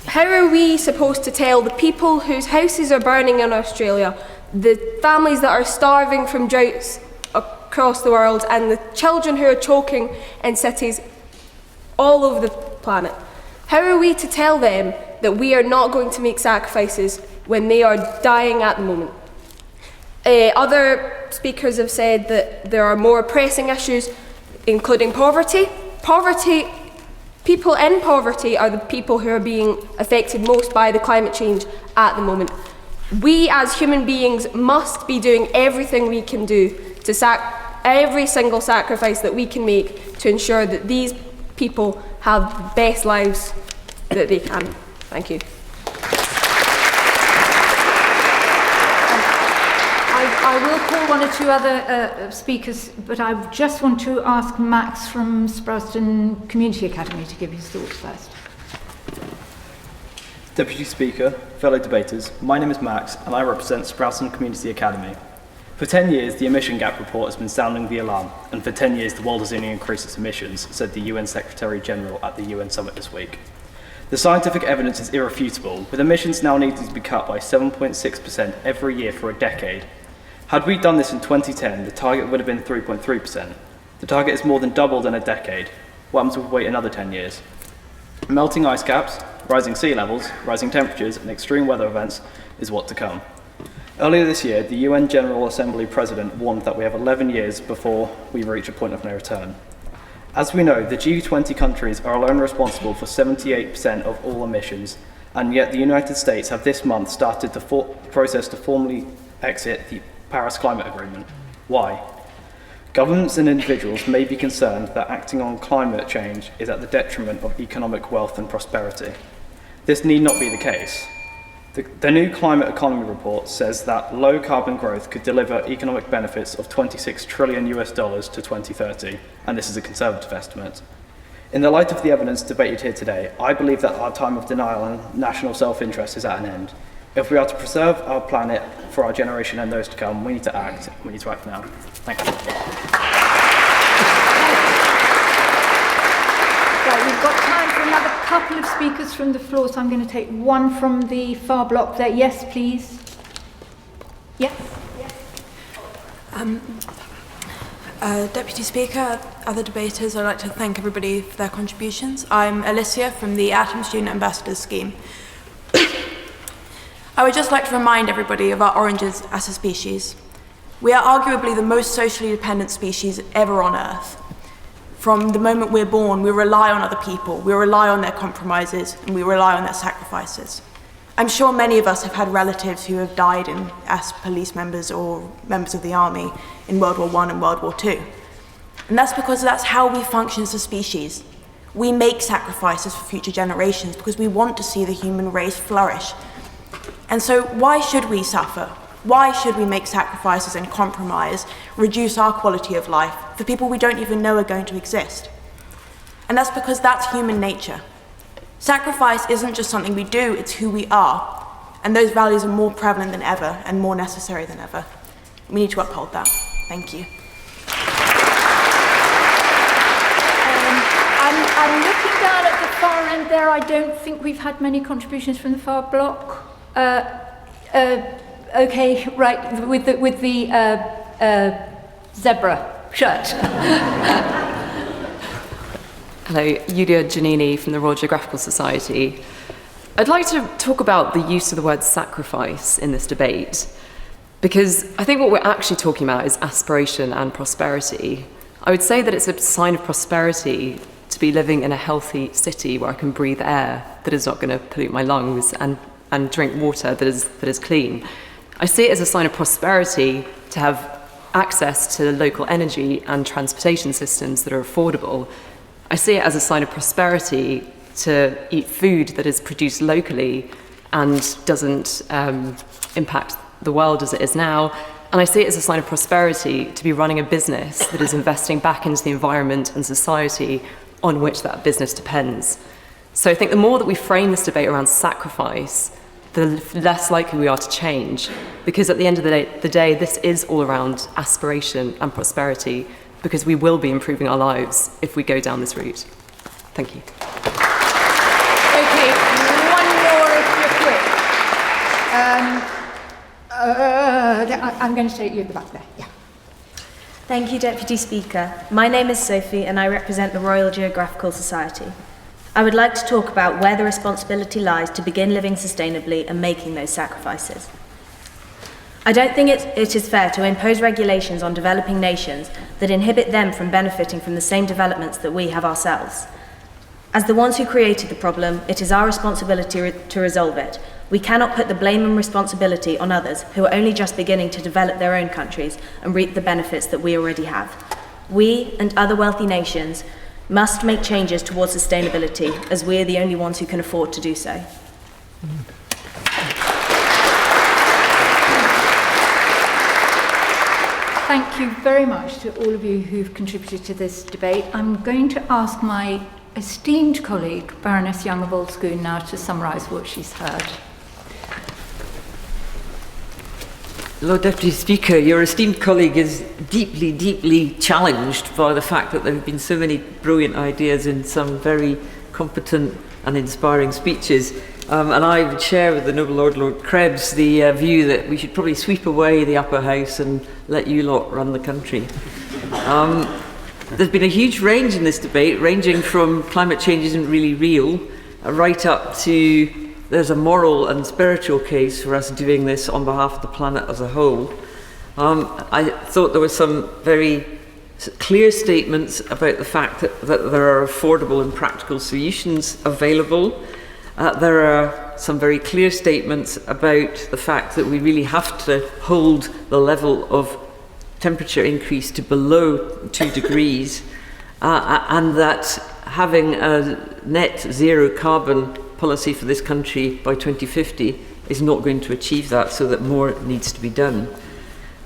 How are we supposed to tell the people whose houses are burning in Australia, the families that are starving from droughts across the world, and the children who are choking in cities all over the planet? How are we to tell them that we are not going to make sacrifices when they are dying at the moment? Other speakers have said that there are more pressing issues, including poverty. People in poverty are the people who are being affected most by the climate change at the moment. We as human beings must be doing everything we can do to every single sacrifice that we can make to ensure that these people have the best lives that they can. Thank you. I will call one or two other speakers, but I just want to ask Max from Sprowston Community Academy to give his thoughts first. Deputy Speaker, fellow debaters, my name is Max and I represent Sprowston Community Academy. For 10 years, the emission gap report has been sounding the alarm, and for 10 years the world has only increased its emissions, said the UN Secretary General at the UN Summit this week. The scientific evidence is irrefutable, with emissions now needing to be cut by 7.6% every year for a decade. Had we done this in 2010, the target would have been 3.3%. The target is more than doubled in a decade. What happens if we wait another 10 years? Melting ice caps, rising sea levels, rising temperatures, and extreme weather events is what to come. Earlier this year, the UN General Assembly President warned that we have 11 years before we reach a point of no return. As we know, the G20 countries are alone responsible for 78% of all emissions, and yet the United States have this month started the process to formally exit the Paris Climate Agreement. Why? Governments and individuals may be concerned that acting on climate change is at the detriment of economic wealth and prosperity. This need not be the case. The new climate economy report says that low carbon growth could deliver economic benefits of $26 trillion to 2030, and this is a conservative estimate. In the light of the evidence debated here today, I believe that our time of denial and national self-interest is at an end. If we are to preserve our planet for our generation and those to come, we need to act. We need to act now. Thank you. Right, we've got time for another couple of speakers from the floor, so I'm going to take one from the far block there. Yes, please. Yes. Deputy Speaker, other debaters, I'd like to thank everybody for their contributions. I'm Alicia from the Atom Student Ambassadors Scheme. I would just like to remind everybody of our oranges as a species. We are arguably the most socially dependent species ever on Earth. From the moment we're born, we rely on other people, we rely on their compromises, and we rely on their sacrifices. I'm sure many of us have had relatives who have died as police members or members of the army in World War I and World War II. And that's because that's how we function as a species. We make sacrifices for future generations because we want to see the human race flourish. And so why should we suffer? Why should we make sacrifices and compromise, reduce our quality of life for people we don't even know are going to exist? And that's because that's human nature. Sacrifice isn't just something we do, it's who we are. And those values are more prevalent than ever and more necessary than ever. We need to uphold that. Thank you. I'm looking down at the far end there. I don't think we've had many contributions from the far block. Okay, right, with the zebra shirt. Hello, Yulia Giannini from the Royal Geographical Society. I'd like to talk about the use of the word sacrifice in this debate, because I think what we're actually talking about is aspiration and prosperity. I would say that it's a sign of prosperity to be living in a healthy city where I can breathe air that is not going to pollute my lungs and drink water that is clean. I see it as a sign of prosperity to have access to local energy and transportation systems that are affordable. I see it as a sign of prosperity to eat food that is produced locally and doesn't impact the world as it is now. And I see it as a sign of prosperity to be running a business that is investing back into the environment and society on which that business depends. So I think the more that we frame this debate around sacrifice, the less likely we are to change. Because at the end of the day, this is all around aspiration and prosperity, because we will be improving our lives if we go down this route. Thank you. Okay, one more if you're quick. I'm going to take you at the back there. Yeah. Thank you, Deputy Speaker. My name is Sophie and I represent the Royal Geographical Society. I would like to talk about where the responsibility lies to begin living sustainably and making those sacrifices. I don't think it is fair to impose regulations on developing nations that inhibit them from benefiting from the same developments that we have ourselves. As the ones who created the problem, it is our responsibility to resolve it. We cannot put the blame and responsibility on others who are only just beginning to develop their own countries and reap the benefits that we already have. We and other wealthy nations must make changes towards sustainability, as we are the only ones who can afford to do so. Thank you very much to all of you who've contributed to this debate. I'm going to ask my esteemed colleague, Baroness Young of Old Scone, now to summarise what she's heard. Lord Deputy Speaker, your esteemed colleague is deeply, deeply challenged by the fact that there have been so many brilliant ideas in some very competent and inspiring speeches. And I would share with the noble Lord Krebs the view that we should probably sweep away the upper house and let you lot run the country. There's been a huge range in this debate, ranging from climate change isn't really real, right up to there's a moral and spiritual case for us doing this on behalf of the planet as a whole. I thought there were some very clear statements about the fact that there are affordable and practical solutions available. There are some very clear statements about the fact that we really have to hold the level of temperature increase to below 2 degrees, and that having a net zero carbon policy for this country by 2050 is not going to achieve that, so that more needs to be done.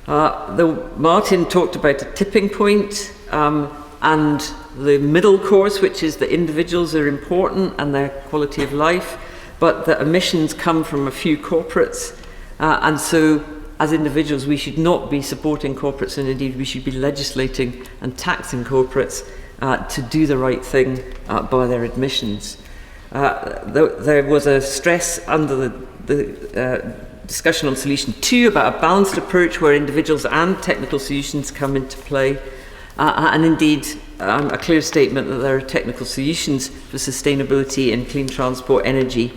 Martin talked about a tipping point and the middle course, which is that individuals are important and their quality of life, but that emissions come from a few corporates, and so as individuals we should not be supporting corporates, and indeed we should be legislating and taxing corporates to do the right thing by their emissions. There was a stress under the discussion on solution 2 about a balanced approach where individuals and technical solutions come into play, and indeed a clear statement that there are technical solutions for sustainability in clean transport, energy,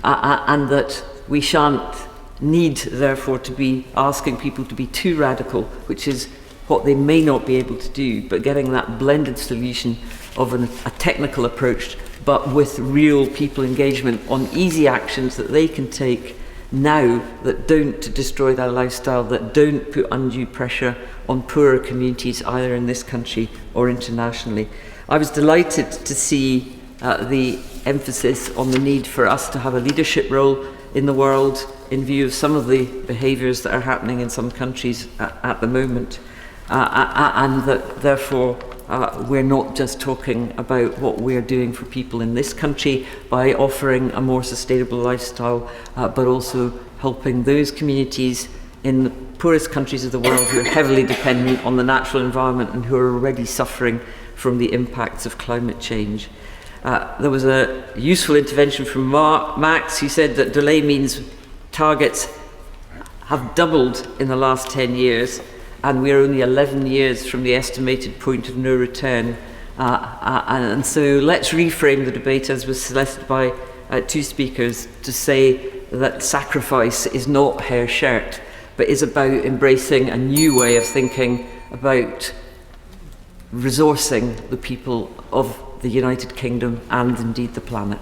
and that we shan't need therefore to be asking people to be too radical, which is what they may not be able to do, but getting that blended solution of a technical approach but with real people engagement on easy actions that they can take now that don't destroy their lifestyle, that don't put undue pressure on poorer communities either in this country or internationally. I was delighted to see the emphasis on the need for us to have a leadership role in the world in view of some of the behaviours that are happening in some countries at the moment, and that therefore we're not just talking about what we're doing for people in this country by offering a more sustainable lifestyle, but also helping those communities in the poorest countries of the world who are heavily dependent on the natural environment and who are already suffering from the impacts of climate change. There was a useful intervention from Max, who said that delay means targets have doubled in the last 10 years, and we're only 11 years from the estimated point of no return. And so let's reframe the debate, as was suggested by 2 speakers, to say that sacrifice is not hair shirt, but is about embracing a new way of thinking about resourcing the people of the United Kingdom and indeed the planet.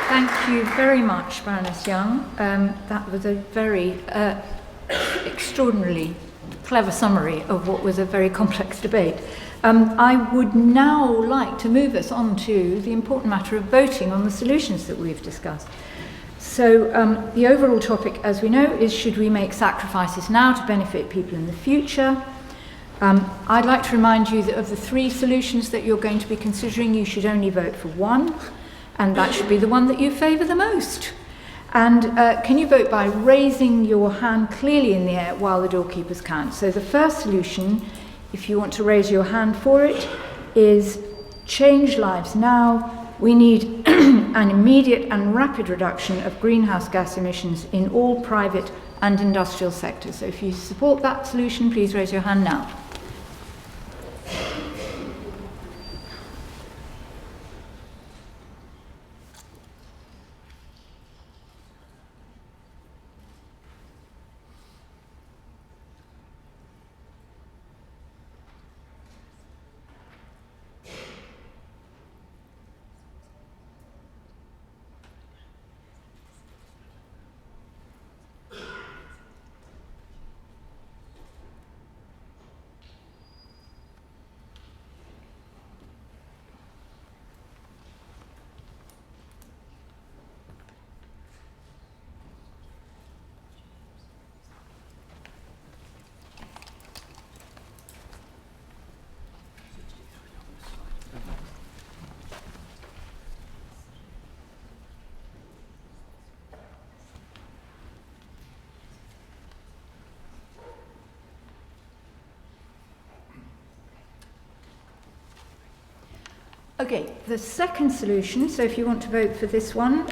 Thank you very much, Baroness Young. That was a very extraordinarily clever summary of what was a very complex debate. I would now like to move us on to the important matter of voting on the solutions that we've discussed. So the overall topic, as we know, is should we make sacrifices now to benefit people in the future? I'd like to remind you that of the 3 solutions that you're going to be considering, you should only vote for one, and that should be the one that you favour the most. And can you vote by raising your hand clearly in the air while the doorkeepers count? So the first solution, if you want to raise your hand for it, is change lives now. We need an immediate and rapid reduction of greenhouse gas emissions in all private and industrial sectors. So if you support that solution, please raise your hand now. Okay, the second solution, so if you want to vote for this one,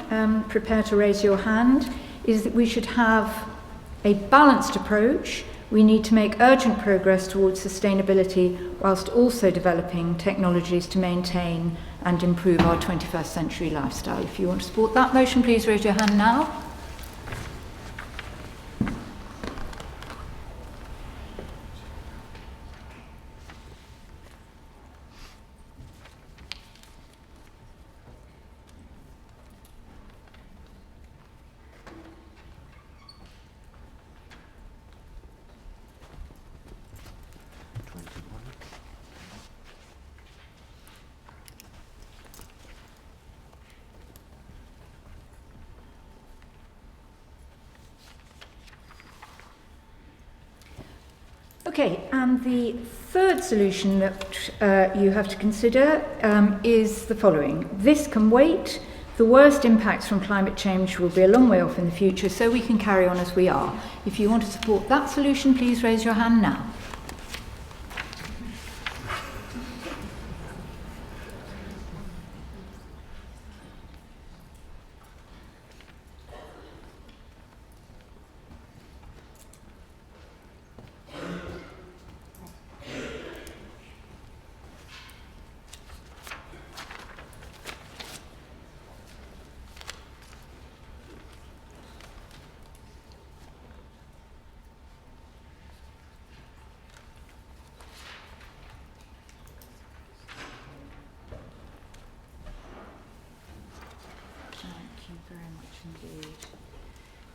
prepare to raise your hand, is that we should have a balanced approach. We need to make urgent progress towards sustainability whilst also developing technologies to maintain and improve our 21st century lifestyle. If you want to support that motion, please raise your hand now. Okay, and the third solution that you have to consider is the following. This can wait. The worst impacts from climate change will be a long way off in the future, so we can carry on as we are. If you want to support that solution, please raise your hand now.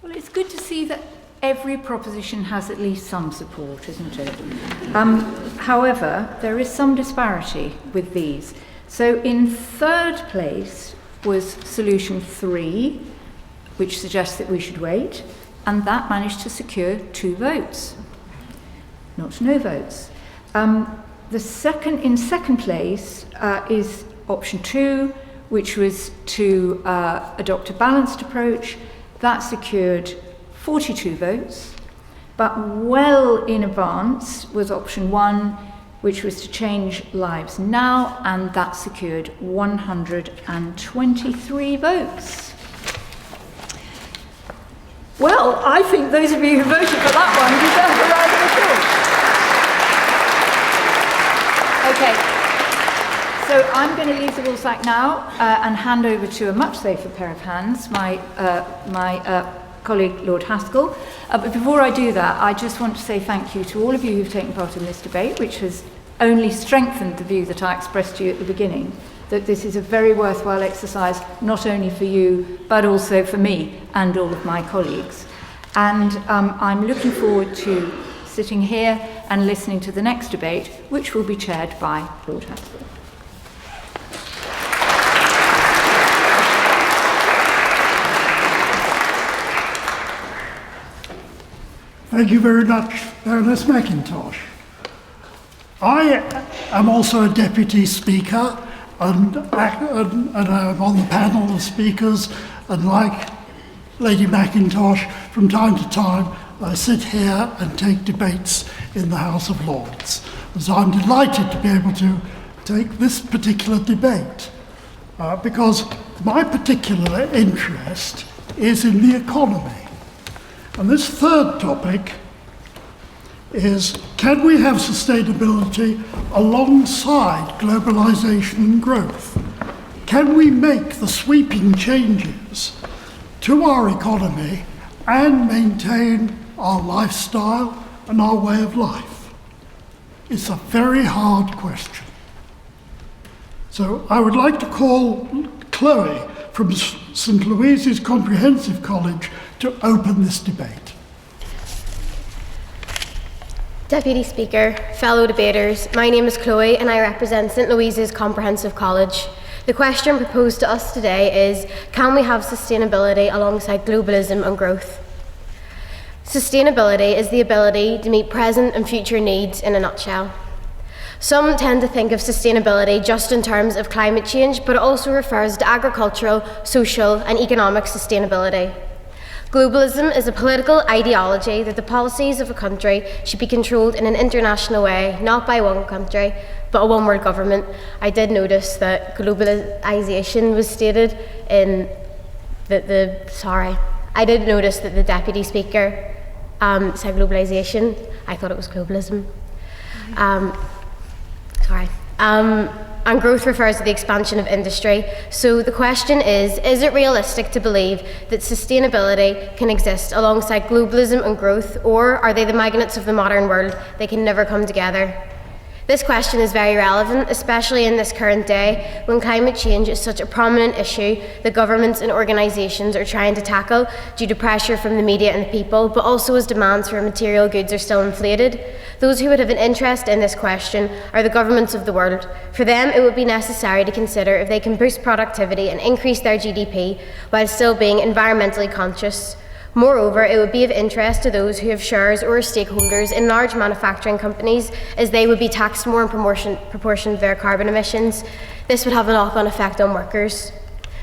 Well, it's good to see that every proposition has at least some support, isn't it? However, there is some disparity with these. So in third place was solution 3, which suggests that we should wait, and that managed to secure 2 votes, not no votes. In second place is option 2, which was to adopt a balanced approach. That secured 42 votes, but well in advance was option 1, which was to change lives now, and that secured 123 votes. Well, I think those of you who voted for that one deserve a round of applause. Okay, so I'm going to leave the woolsack now and hand over to a much safer pair of hands, my colleague Lord Haskell. But before I do that, I just want to say thank you to all of you who've taken part in this debate, which has only strengthened the view that I expressed to you at the beginning, that this is a very worthwhile exercise, not only for you, but also for me and all of my colleagues. And I'm looking forward to sitting here and listening to the next debate, which will be chaired by Lord Haskell. Thank you very much, Baroness McIntosh. I am also a deputy speaker and I'm on the panel of speakers, and like Lady McIntosh, from time to time I sit here and take debates in the House of Lords. And so I'm delighted to be able to take this particular debate because my particular interest is in the economy. And this third topic is, can we have sustainability alongside globalization and growth? Can we make the sweeping changes to our economy and maintain our lifestyle and our way of life? It's a very hard question. So I would like to call Chloe from St. Louise's Comprehensive College to open this debate. Deputy Speaker, fellow debaters, my name is Chloe and I represent St. Louise's Comprehensive College. The question proposed to us today is, can we have sustainability alongside globalism and growth? Sustainability is the ability to meet present and future needs in a nutshell. Some tend to think of sustainability just in terms of climate change, but it also refers to agricultural, social and economic sustainability. Globalism is a political ideology that the policies of a country should be controlled in an international way, not by one country, but a one-world government. I did notice that globalisation was stated in I did notice that the Deputy Speaker said globalisation. I thought it was globalism. And growth refers to the expansion of industry. So the question is it realistic to believe that sustainability can exist alongside globalism and growth, or are they the magnets of the modern world? They can never come together. This question is very relevant, especially in this current day when climate change is such a prominent issue that governments and organisations are trying to tackle due to pressure from the media and the people, but also as demands for material goods are still inflated. Those who would have an interest in this question are the governments of the world. For them, it would be necessary to consider if they can boost productivity and increase their GDP while still being environmentally conscious. Moreover, it would be of interest to those who have shares or stakeholders in large manufacturing companies, as they would be taxed more in proportion to their carbon emissions. This would have a knock-on effect on workers.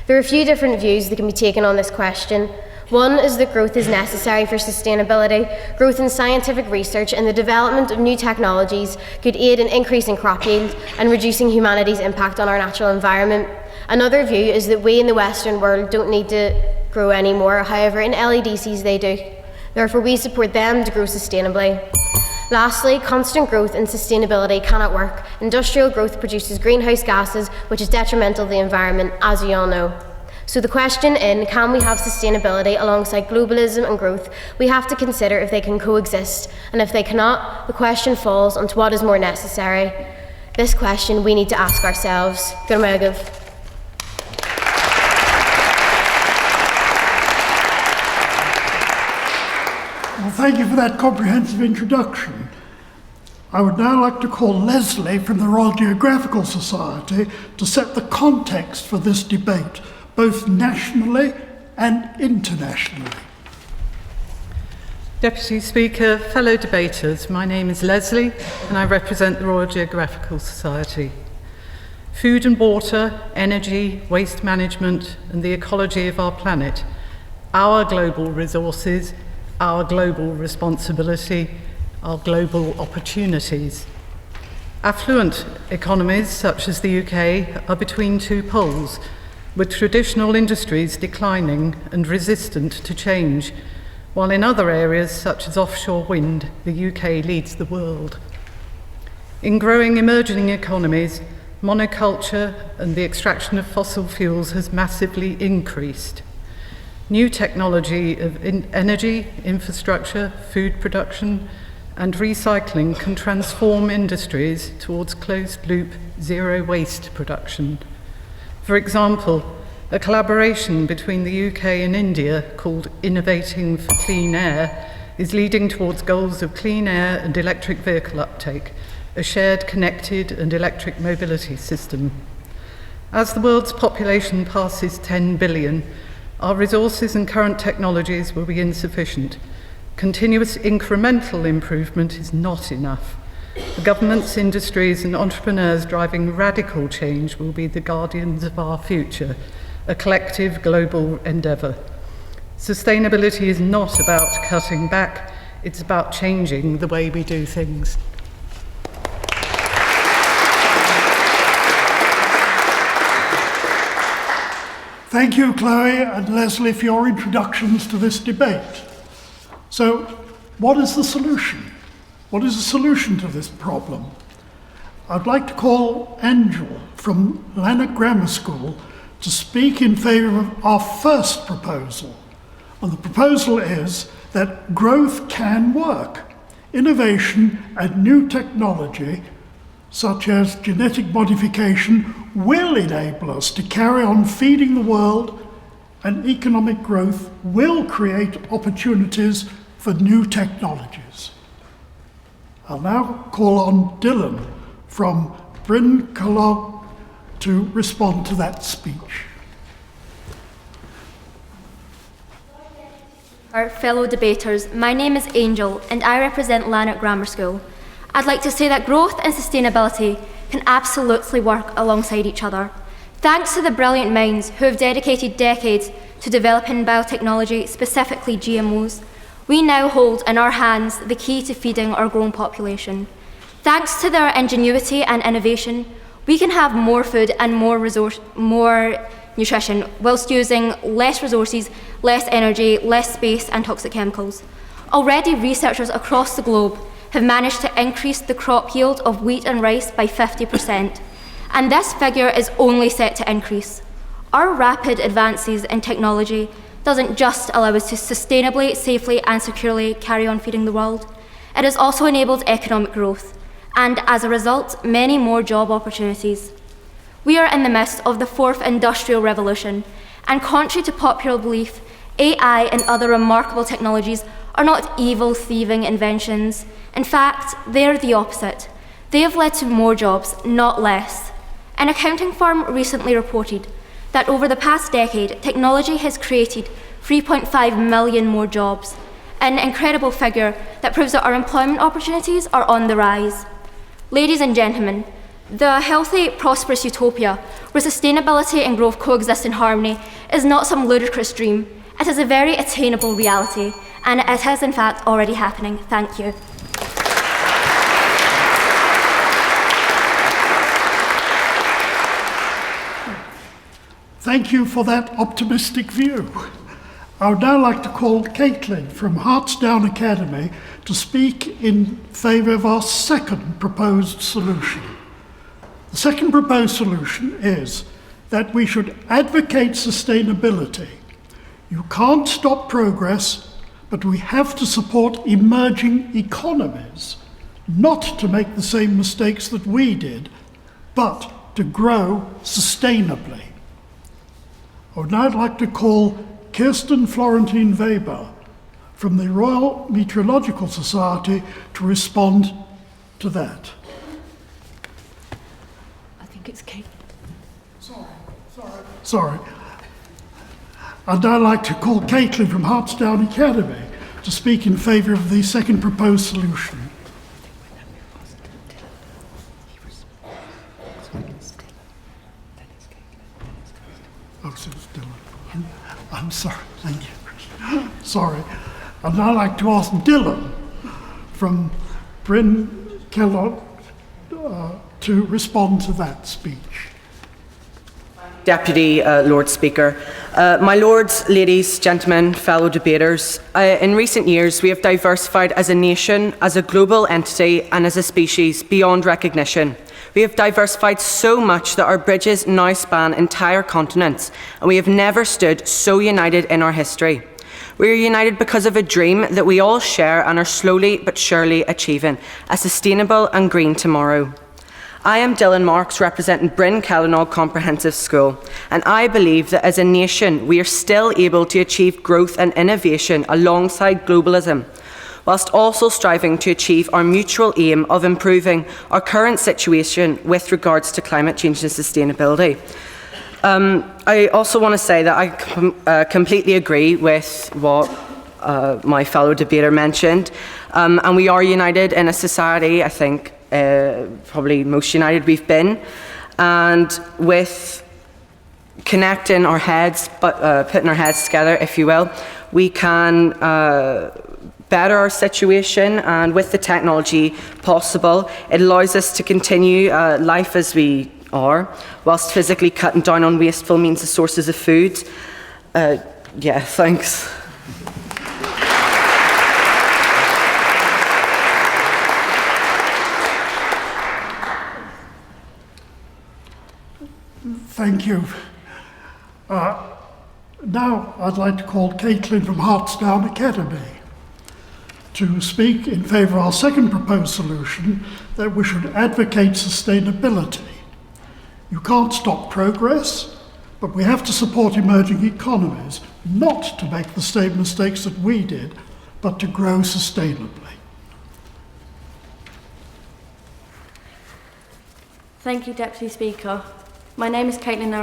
There are a few different views that can be taken on this question. One is that growth is necessary for sustainability. Growth in scientific research and the development of new technologies could aid in increasing crop yield and reducing humanity's impact on our natural environment. Another view is that we in the Western world don't need to grow anymore. However, in LEDCs they do. Therefore, we support them to grow sustainably. Lastly, constant growth and sustainability cannot work. Industrial growth produces greenhouse gases, which is detrimental to the environment, as you all know. So the question in, can we have sustainability alongside globalism and growth? We have to consider if they can coexist, and if they cannot, the question falls onto what is more necessary. This question we need to ask ourselves. Gurmagov. Well, thank you for that comprehensive introduction. I would now like to call Leslie from the Royal Geographical Society to set the context for this debate, both nationally and internationally. Deputy Speaker, fellow debaters, my name is Leslie and I represent the Royal Geographical Society. Food and water, energy, waste management and the ecology of our planet, our global resources, our global responsibility, our global opportunities. Affluent economies such as the UK are between two poles, with traditional industries declining and resistant to change, while in other areas such as offshore wind, the UK leads the world. In growing emerging economies, monoculture and the extraction of fossil fuels has massively increased. New technology of energy, infrastructure, food production, and recycling can transform industries towards closed-loop, zero-waste production. For example, a collaboration between the UK and India called Innovating for Clean Air is leading towards goals of clean air and electric vehicle uptake, a shared, connected and electric mobility system. As the world's population passes 10 billion, our resources and current technologies will be insufficient. Continuous incremental improvement is not enough. The governments, industries and entrepreneurs driving radical change will be the guardians of our future, a collective global endeavour. Sustainability is not about cutting back, it's about changing the way we do things. Thank you, Chloe and Leslie, for your introductions to this debate. So, what is the solution? What is the solution to this problem? I'd like to call Angel from Lanark Grammar School to speak in favour of our first proposal. And the proposal is that growth can work. Innovation and new technology, such as genetic modification, will enable us to carry on feeding the world, and economic growth will create opportunities for new technologies. I'll now call on Dylan from Bryn Celog to respond to that speech. Our fellow debaters, my name is Angel and I represent Lanark Grammar School. I'd like to say that growth and sustainability can absolutely work alongside each other. Thanks to the brilliant minds who have dedicated decades to developing biotechnology, specifically GMOs, we now hold in our hands the key to feeding our growing population. Thanks to their ingenuity and innovation, we can have more food and more nutrition, whilst using less resources, less energy, less space and toxic chemicals. Already, researchers across the globe have managed to increase the crop yield of wheat and rice by 50%, and this figure is only set to increase. Our rapid advances in technology doesn't just allow us to sustainably, safely and securely carry on feeding the world, it has also enabled economic growth, and as a result, many more job opportunities. We are in the midst of the 4th industrial revolution, and contrary to popular belief, AI and other remarkable technologies are not evil, thieving inventions. In fact, they are the opposite. They have led to more jobs, not less. An accounting firm recently reported that over the past decade, technology has created 3.5 million more jobs, an incredible figure that proves that our employment opportunities are on the rise. Ladies and gentlemen, the healthy, prosperous utopia where sustainability and growth coexist in harmony is not some ludicrous dream. It is a very attainable reality, and it is in fact already happening. Thank you. Thank you for that optimistic view. I would now like to call Caitlin from Hartsdown Academy to speak in favour of our second proposed solution. The second proposed solution is that we should advocate sustainability. You can't stop progress, but we have to support emerging economies, not to make the same mistakes that we did, but to grow sustainably. I would now like to call Kirsten Florentine Weber from the Royal Meteorological Society to respond to that. I think it's Kate. Sorry. I'd now like to call Caitlin from Hartsdown Academy to speak in favour of the second proposed solution. Oh, so it's Dylan. I'm sorry, thank you. Sorry. I'd now like to ask Dylan from Bryn Kellogg to respond to that speech. Deputy Lord Speaker. My lords, ladies, gentlemen, fellow debaters, in recent years we have diversified as a nation, as a global entity and as a species beyond recognition. We have diversified so much that our bridges now span entire continents, and we have never stood so united in our history. We are united because of a dream that we all share and are slowly but surely achieving, a sustainable and green tomorrow. I am Dylan Marks, representing Bryn Kellinagh Comprehensive School, and I believe that as a nation we are still able to achieve growth and innovation alongside globalism, whilst also striving to achieve our mutual aim of improving our current situation with regards to climate change and sustainability. I also want to say that I completely agree with what my fellow debater mentioned, and we are united in a society, I think, probably most united we've been, and with connecting our heads, putting our heads together, if you will, we can better our situation, and with the technology possible, it allows us to continue life as we are, whilst physically cutting down on wasteful means and sources of food. Yeah, thanks. Thank you. Now I'd like to call Caitlin from Hartsdown Academy to speak in favour of our second proposed solution, that we should advocate sustainability. You can't stop progress, but we have to support emerging economies, not to make the same mistakes that we did, but to grow sustainably. Thank you, Deputy Speaker. My name is Caitlin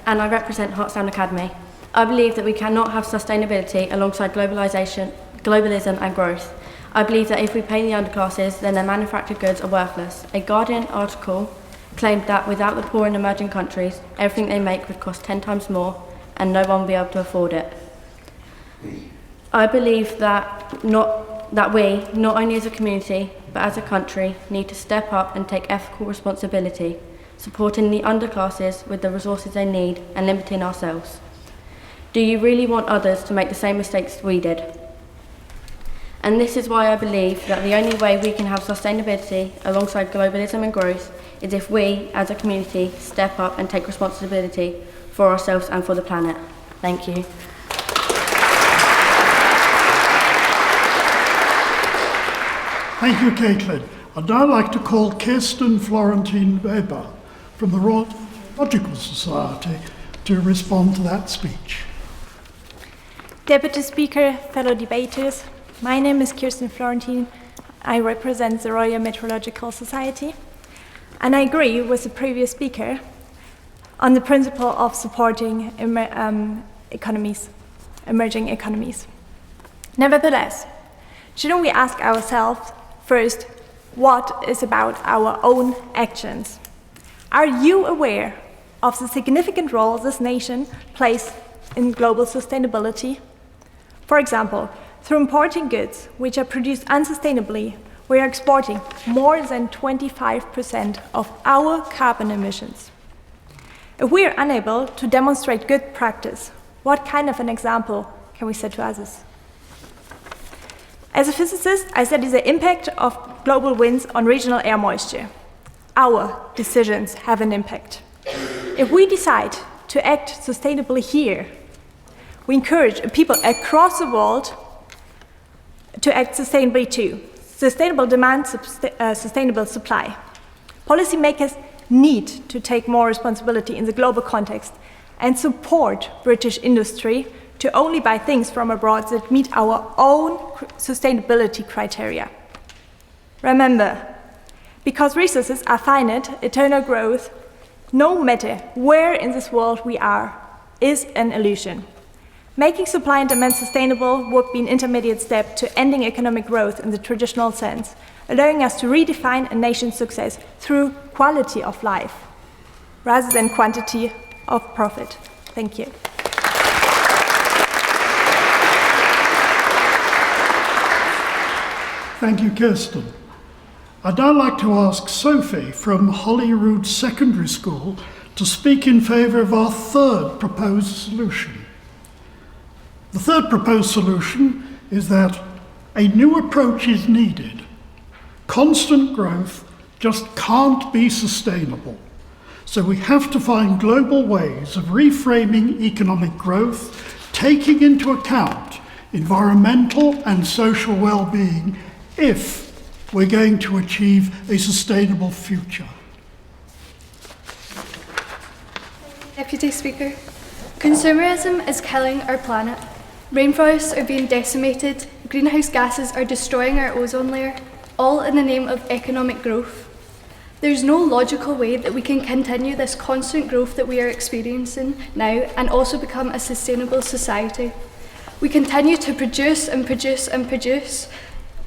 and I represent Hartsdown Academy. I believe that we cannot have sustainability alongside globalism and growth. I believe that if we pay the underclasses, then their manufactured goods are worthless. A Guardian article claimed that without the poor in emerging countries, everything they make would cost 10 times more, and no one will be able to afford it. I believe that we, not only as a community, but as a country, need to step up and take ethical responsibility, supporting the underclasses with the resources they need and limiting ourselves. Do you really want others to make the same mistakes we did? And this is why I believe that the only way we can have sustainability alongside globalism and growth is if we, as a community, step up and take responsibility for ourselves and for the planet. Thank you. Thank you, Caitlin. I'd now like to call Kirsten Florentine Weber from the Royal Meteorological Society to respond to that speech. Deputy Speaker, fellow debaters, my name is Kirsten Florentine. I represent the Royal Meteorological Society, and I agree with the previous speaker on the principle of supporting emerging economies. Nevertheless, shouldn't we ask ourselves first, what is about our own actions? Are you aware of the significant role this nation plays in global sustainability? For example, through importing goods which are produced unsustainably, we are exporting more than 25% of our carbon emissions. If we are unable to demonstrate good practice, what kind of an example can we set to others? As a physicist, I study the impact of global winds on regional air moisture. Our decisions have an impact. If we decide to act sustainably here, we encourage people across the world to act sustainably too. Sustainable demand, sustainable supply. Policymakers need to take more responsibility in the global context and support British industry to only buy things from abroad that meet our own sustainability criteria. Remember, because resources are finite, eternal growth, no matter where in this world we are, is an illusion. Making supply and demand sustainable would be an intermediate step to ending economic growth in the traditional sense, allowing us to redefine a nation's success through quality of life, rather than quantity of profit. Thank you. Thank you, Kirsten. I'd now like to ask Sophie from Holyrood Secondary School to speak in favour of our third proposed solution. The third proposed solution is that a new approach is needed. Constant growth just can't be sustainable. So we have to find global ways of reframing economic growth, taking into account environmental and social well-being if we're going to achieve a sustainable future. Deputy Speaker, consumerism is killing our planet. Rainforests are being decimated, greenhouse gases are destroying our ozone layer, all in the name of economic growth. There's no logical way that we can continue this constant growth that we are experiencing now and also become a sustainable society. We continue to produce and produce and produce,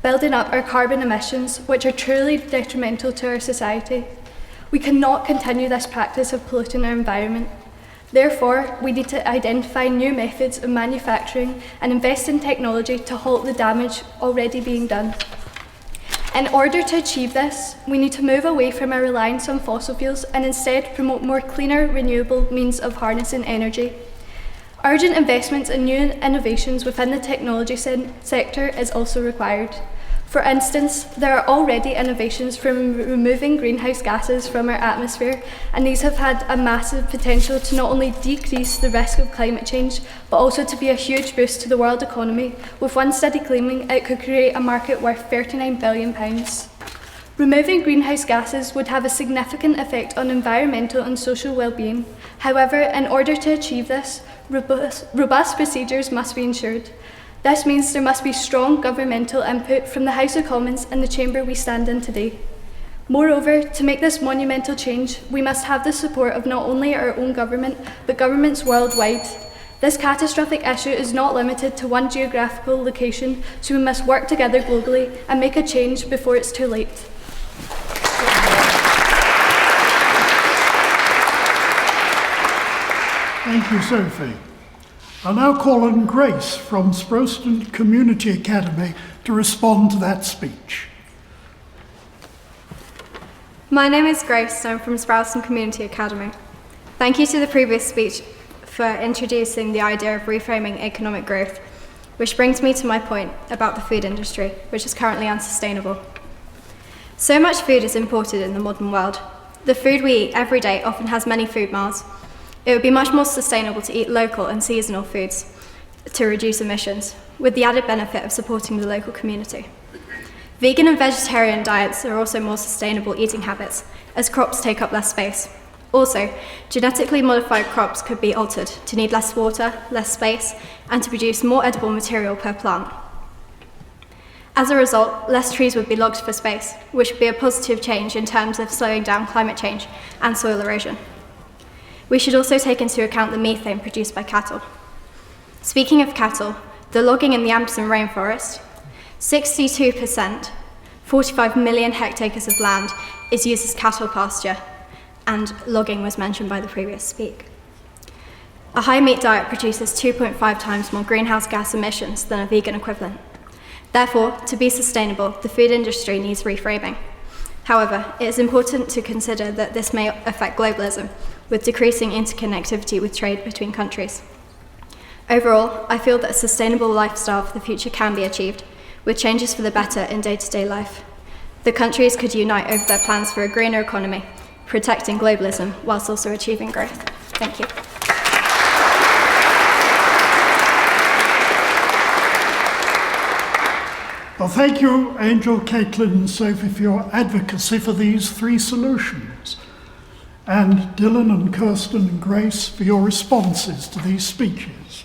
building up our carbon emissions, which are truly detrimental to our society. We cannot continue this practice of polluting our environment. Therefore, we need to identify new methods of manufacturing and invest in technology to halt the damage already being done. In order to achieve this, we need to move away from our reliance on fossil fuels and instead promote more cleaner, renewable means of harnessing energy. Urgent investments in new innovations within the technology sector is also required. For instance, there are already innovations from removing greenhouse gases from our atmosphere, and these have had a massive potential to not only decrease the risk of climate change, but also to be a huge boost to the world economy, with one study claiming it could create a market worth £39 billion. Removing greenhouse gases would have a significant effect on environmental and social well-being. However, in order to achieve this, robust procedures must be ensured. This means there must be strong governmental input from the House of Commons and the chamber we stand in today. Moreover, to make this monumental change, we must have the support of not only our own government, but governments worldwide. This catastrophic issue is not limited to one geographical location, so we must work together globally and make a change before it's too late. Thank you, Sophie. I'll now call on Grace from Sproston Community Academy to respond to that speech. My name is Grace, I'm from Sproston Community Academy. Thank you to the previous speech for introducing the idea of reframing economic growth, which brings me to my point about the food industry, which is currently unsustainable. So much food is imported in the modern world. The food we eat every day often has many food miles. It would be much more sustainable to eat local and seasonal foods to reduce emissions, with the added benefit of supporting the local community. Vegan and vegetarian diets are also more sustainable eating habits, as crops take up less space. Also, genetically modified crops could be altered to need less water, less space, and to produce more edible material per plant. As a result, less trees would be logged for space, which would be a positive change in terms of slowing down climate change and soil erosion. We should also take into account the methane produced by cattle. Speaking of cattle, the logging in the Amazon rainforest, 62%, 45 million hectares of land, is used as cattle pasture, and logging was mentioned by the previous speaker. A high meat diet produces 2.5 times more greenhouse gas emissions than a vegan equivalent. Therefore, to be sustainable, the food industry needs reframing. However, it is important to consider that this may affect globalism, with decreasing interconnectivity with trade between countries. Overall, I feel that a sustainable lifestyle for the future can be achieved, with changes for the better in day-to-day life. The countries could unite over their plans for a greener economy, protecting globalism whilst also achieving growth. Thank you. Well, thank you, Angel, Caitlin and Sophie, for your advocacy for these three solutions. And Dylan and Kirsten and Grace for your responses to these speeches.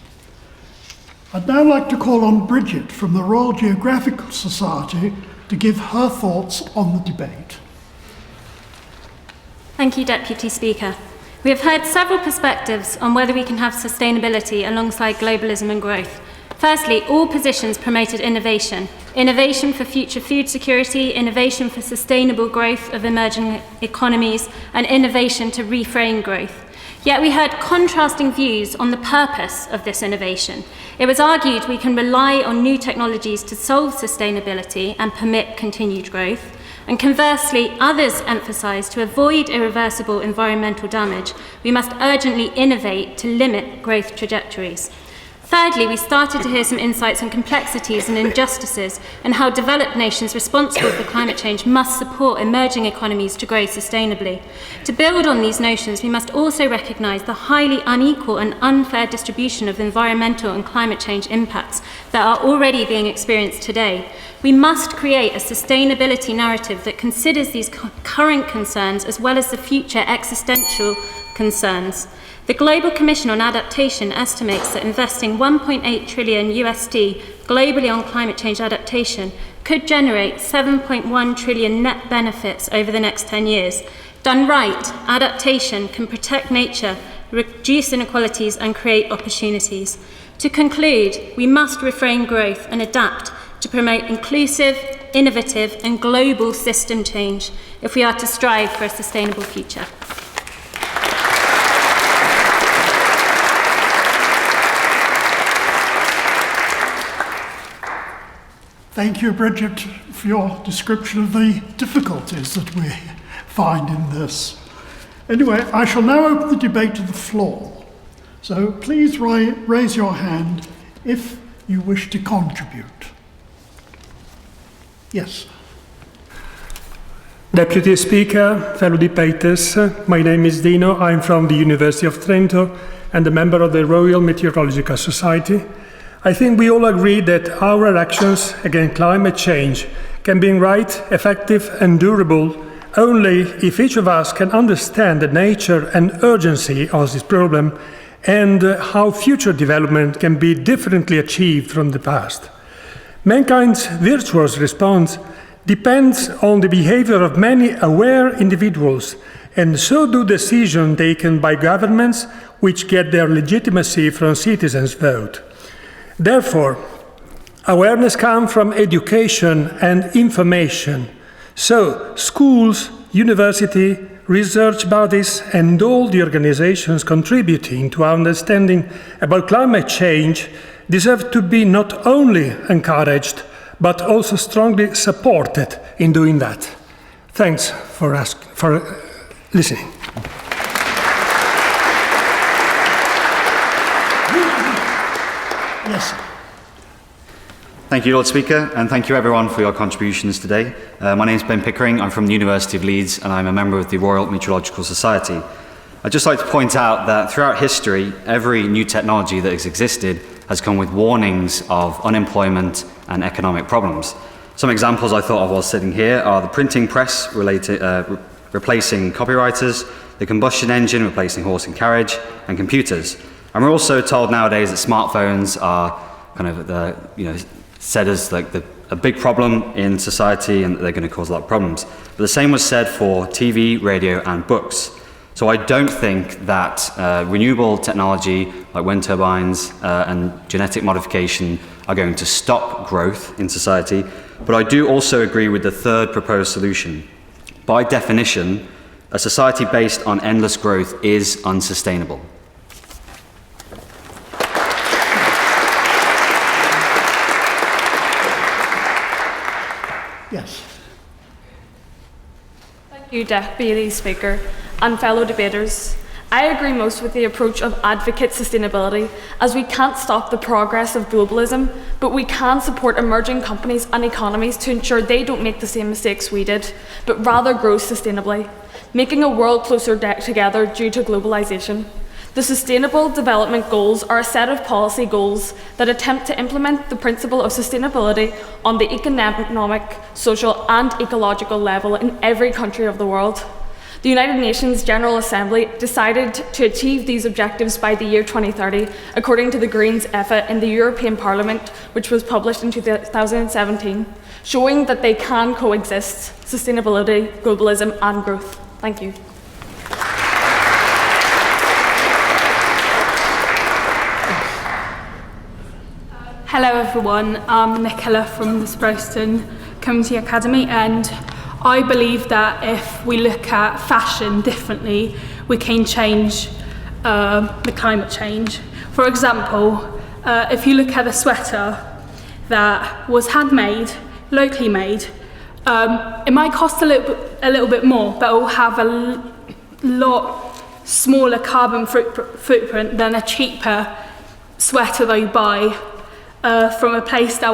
I'd now like to call on Bridget from the Royal Geographical Society to give her thoughts on the debate. Thank you, Deputy Speaker. We have heard several perspectives on whether we can have sustainability alongside globalism and growth. Firstly, all positions promoted innovation. Innovation for future food security, innovation for sustainable growth of emerging economies, and innovation to reframe growth. Yet we heard contrasting views on the purpose of this innovation. It was argued we can rely on new technologies to solve sustainability and permit continued growth. And conversely, others emphasised to avoid irreversible environmental damage, we must urgently innovate to limit growth trajectories. Thirdly, we started to hear some insights on complexities and injustices and how developed nations responsible for climate change must support emerging economies to grow sustainably. To build on these notions, we must also recognise the highly unequal and unfair distribution of environmental and climate change impacts that are already being experienced today. We must create a sustainability narrative that considers these current concerns as well as the future existential concerns. The Global Commission on Adaptation estimates that investing $1.8 trillion USD globally on climate change adaptation could generate 7.1 trillion net benefits over the next 10 years. Done right, adaptation can protect nature, reduce inequalities and create opportunities. To conclude, we must reframe growth and adapt to promote inclusive, innovative and global system change if we are to strive for a sustainable future. Thank you, Bridget, for your description of the difficulties that we find in this. Anyway, I shall now open the debate to the floor. So please raise your hand if you wish to contribute. Yes. Deputy Speaker, fellow debaters, my name is Dino. I'm from the University of Trento and a member of the Royal Meteorological Society. I think we all agree that our actions against climate change can be right, effective and durable only if each of us can understand the nature and urgency of this problem and how future development can be differently achieved from the past. Mankind's virtuous response depends on the behavior of many aware individuals, and so do decisions taken by governments which get their legitimacy from citizens' vote. Therefore, awareness comes from education and information. So, schools, university, research bodies, and all the organizations contributing to our understanding about climate change deserve to be not only encouraged, but also strongly supported in doing that. Thanks for listening. Yes. Thank you, Lord Speaker, and thank you everyone for your contributions today. My name is Ben Pickering, I'm from the University of Leeds, and I'm a member of the Royal Meteorological Society. I'd just like to point out that throughout history, every new technology that has existed has come with warnings of unemployment and economic problems. Some examples I thought of while sitting here are the printing press replacing copywriters, the combustion engine replacing horse and carriage, and computers. And we're also told nowadays that smartphones are kind of said as like a big problem in society and they're going to cause a lot of problems. But the same was said for TV, radio, and books. So I don't think that renewable technology like wind turbines and genetic modification are going to stop growth in society. But I do also agree with the third proposed solution. By definition, a society based on endless growth is unsustainable. Yes. Thank you, Deputy Speaker and fellow debaters. I agree most with the approach of advocate sustainability, as we can't stop the progress of globalism, but we can support emerging companies and economies to ensure they don't make the same mistakes we did, but rather grow sustainably, making a world closer together due to globalisation. The Sustainable Development Goals are a set of policy goals that attempt to implement the principle of sustainability on the economic, social and ecological level in every country of the world. The United Nations General Assembly decided to achieve these objectives by the year 2030, according to the Greens effort in the European Parliament, which was published in 2017, showing that they can coexist, sustainability, globalism and growth. Thank you. Hello everyone, I'm Nicola from the Sproston Community Academy, and I believe that if we look at fashion differently, we can change the climate change. For example, if you look at a sweater that was handmade, locally made, it might cost a little bit more, but it will have a lot smaller carbon footprint than a cheaper sweater that you buy from a place that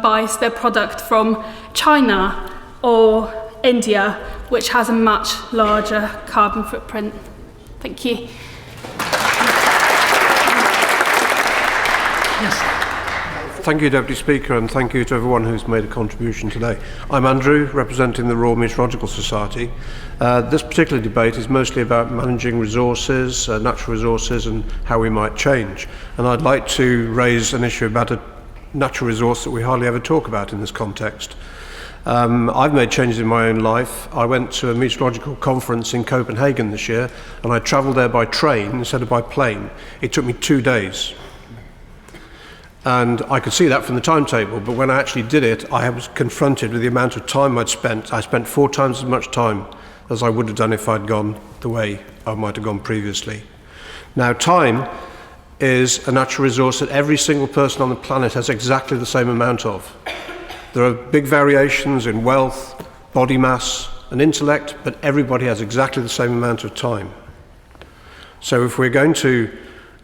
buys their product from China or India, which has a much larger carbon footprint. Thank you. Thank you, Deputy Speaker, and thank you to everyone who's made a contribution today. I'm Andrew, representing the Royal Meteorological Society. This particular debate is mostly about managing resources, natural resources, and how we might change. And I'd like to raise an issue about a natural resource that we hardly ever talk about in this context. I've made changes in my own life. I went to a meteorological conference in Copenhagen this year, and I travelled there by train instead of by plane. It took me 2 days. And I could see that from the timetable, but when I actually did it, I was confronted with the amount of time I'd spent. I spent 4 times as much time as I would have done if I'd gone the way I might have gone previously. Now, time is a natural resource that every single person on the planet has exactly the same amount of. There are big variations in wealth, body mass, and intellect, but everybody has exactly the same amount of time. So if we're going to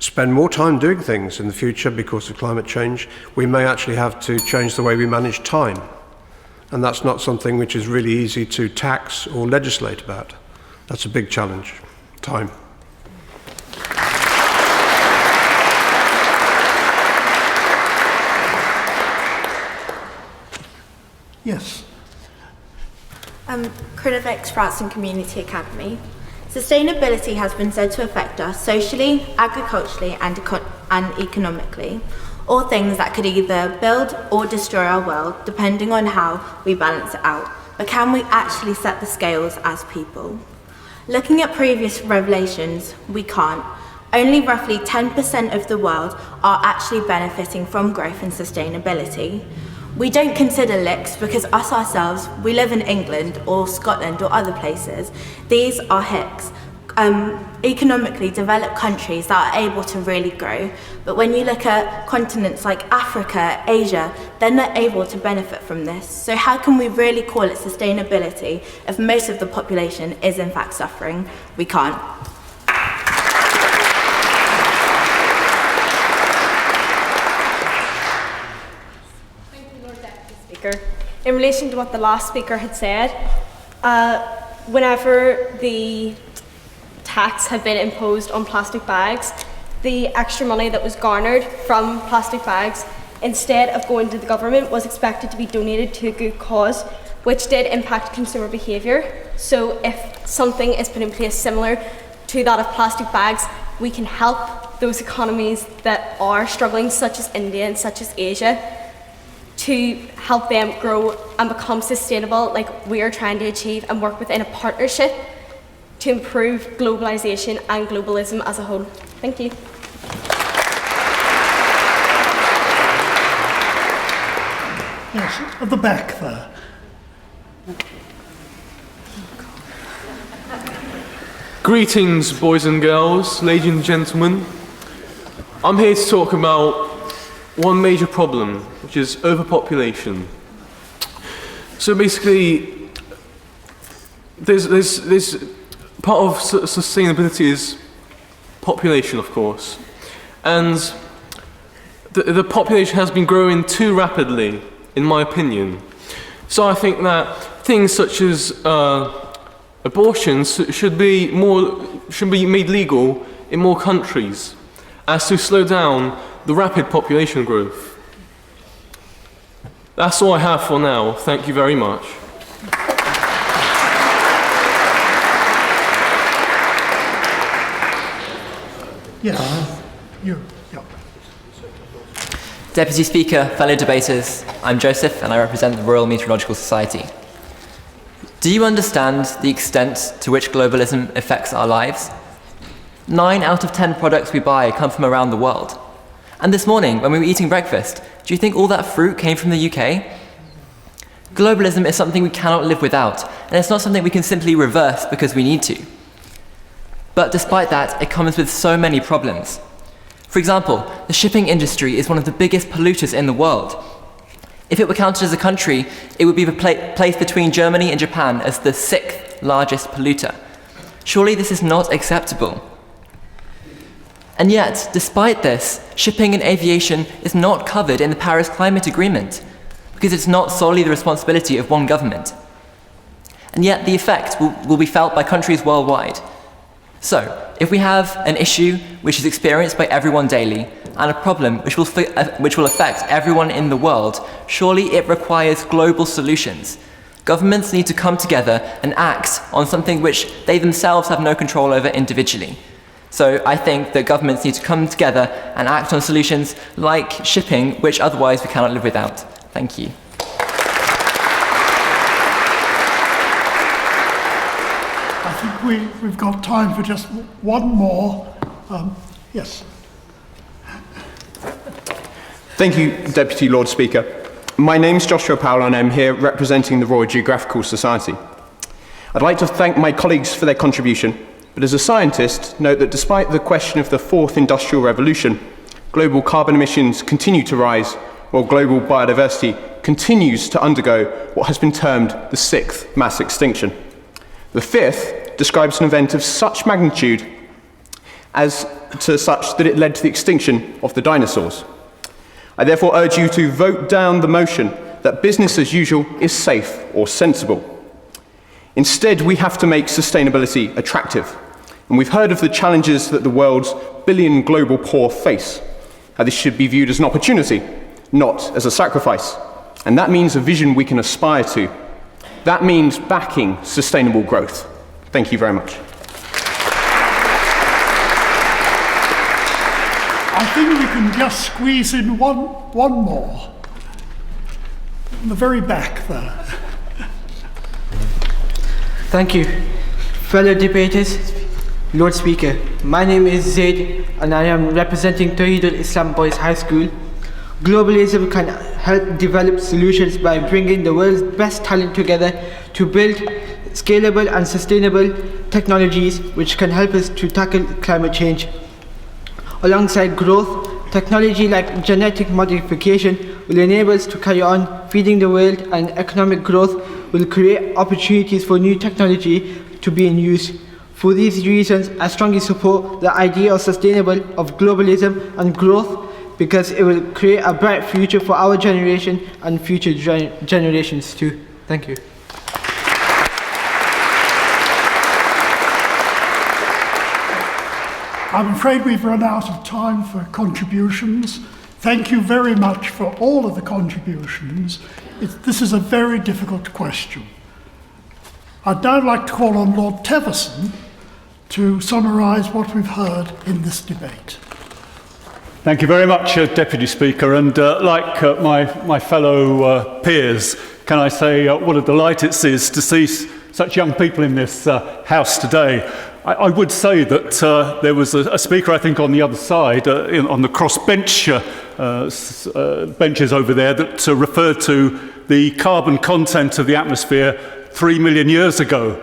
spend more time doing things in the future because of climate change, we may actually have to change the way we manage time. And that's not something which is really easy to tax or legislate about. That's a big challenge. Time. Yes. Krinovic, Sproston Community Academy. Sustainability has been said to affect us socially, agriculturally, and economically, all things that could either build or destroy our world, depending on how we balance it out. But can we actually set the scales as people? Looking at previous revelations, we can't. Only roughly 10% of the world are actually benefiting from growth and sustainability. We don't consider licks because us ourselves, we live in England or Scotland or other places. These are HICs. Economically developed countries that are able to really grow. But when you look at continents like Africa, Asia, they're not able to benefit from this. So how can we really call it sustainability if most of the population is in fact suffering? We can't. In relation to what the last speaker had said, whenever the tax had been imposed on plastic bags, the extra money that was garnered from plastic bags, instead of going to the government, was expected to be donated to a good cause, which did impact consumer behaviour. So if something is put in place similar to that of plastic bags, we can help those economies that are struggling, such as India and such as Asia, to help them grow and become sustainable like we are trying to achieve, and work within a partnership to improve globalisation and globalism as a whole. Thank you. Yes, at the back there. Greetings, boys and girls, ladies and gentlemen. I'm here to talk about one major problem, which is overpopulation. So basically, there's part of sustainability is population, of course, and the population has been growing too rapidly, in my opinion. So I think that things such as abortions should be made legal in more countries, as to slow down the rapid population growth. That's all I have for now. Thank you very much. Yes, you. Deputy Speaker, fellow debaters, I'm Joseph and I represent the Royal Meteorological Society. Do you understand the extent to which globalism affects our lives? 9 out of 10 products we buy come from around the world. And this morning, when we were eating breakfast, do you think all that fruit came from the UK? Globalism is something we cannot live without, and it's not something we can simply reverse because we need to. But despite that, it comes with so many problems. For example, the shipping industry is one of the biggest polluters in the world. If it were counted as a country, it would be placed between Germany and Japan as the 6th largest polluter. Surely this is not acceptable. And yet, despite this, shipping and aviation is not covered in the Paris Climate Agreement, because it's not solely the responsibility of one government. And yet the effect will be felt by countries worldwide. So, if we have an issue which is experienced by everyone daily, and a problem which will affect everyone in the world, surely it requires global solutions. Governments need to come together and act on something which they themselves have no control over individually. So I think that governments need to come together and act on solutions like shipping, which otherwise we cannot live without. Thank you. I think we've got time for just one more. Yes. Thank you, Deputy Lord Speaker. My name's Joshua Powell and I'm here representing the Royal Geographical Society. I'd like to thank my colleagues for their contribution, but as a scientist, note that despite the question of the 4th Industrial Revolution, global carbon emissions continue to rise, while global biodiversity continues to undergo what has been termed the 6th mass extinction. The 5th describes an event of such magnitude as to such that it led to the extinction of the dinosaurs. I therefore urge you to vote down the motion that business as usual is safe or sensible. Instead, we have to make sustainability attractive. And we've heard of the challenges that the world's billion global poor face, how this should be viewed as an opportunity, not as a sacrifice. And that means a vision we can aspire to. That means backing sustainable growth. Thank you very much. I think we can just squeeze in one more. In the very back there. Thank you. Fellow debaters, Lord Speaker, my name is Zaid and I am representing Tawheed al-Islam Boys High School. Globalism can help develop solutions by bringing the world's best talent together to build scalable and sustainable technologies which can help us to tackle climate change. Alongside growth, technology like genetic modification will enable us to carry on feeding the world, and economic growth will create opportunities for new technology to be in use. For these reasons, I strongly support the idea of globalism and growth, because it will create a bright future for our generation and future generations too. Thank you. I'm afraid we've run out of time for contributions. Thank you very much for all of the contributions. This is a very difficult question. I'd now like to call on Lord Teverson to summarise what we've heard in this debate. Thank you very much, Deputy Speaker, and like my fellow peers, can I say what a delight it is to see such young people in this House today. I would say that there was a speaker, I think, on the other side, on the cross-bench benches over there, that referred to the carbon content of the atmosphere 3 million years ago.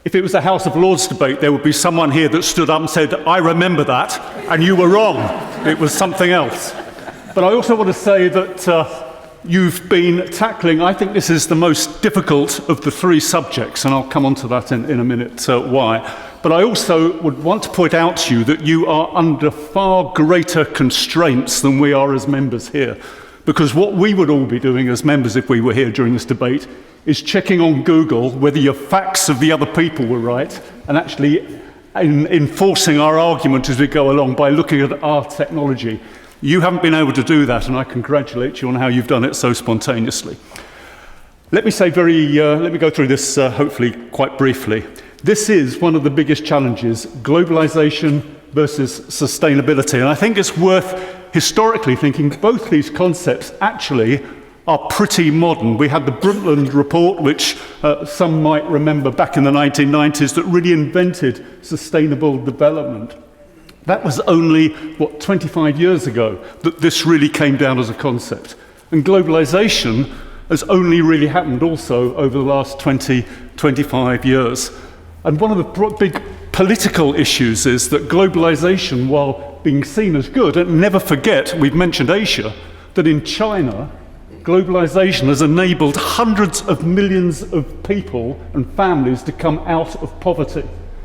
If it was a House of Lords debate, there would be someone here that stood up and said, "I remember that, and you were wrong. It was something else." But I also want to say that you've been tackling, I think this is the most difficult of the three subjects, and I'll come on to that in a minute why. But I also would want to point out to you that you are under far greater constraints than we are as members here. Because what we would all be doing as members if we were here during this debate is checking on Google whether your facts of the other people were right, and actually enforcing our argument as we go along by looking at our technology. You haven't been able to do that, and I congratulate you on how you've done it so spontaneously. Let me go through this hopefully quite briefly. This is one of the biggest challenges, globalization versus sustainability. And I think it's worth historically thinking both these concepts actually are pretty modern. We had the Brundtland Report, which some might remember back in the 1990s, that really invented sustainable development. That was only, 25 years ago that this really came down as a concept. And globalization has only really happened also over the last 25 years. And one of the big political issues is that globalization, while being seen as good, and never forget, we've mentioned Asia, that in China, globalization has enabled hundreds of millions of people and families to come out of poverty.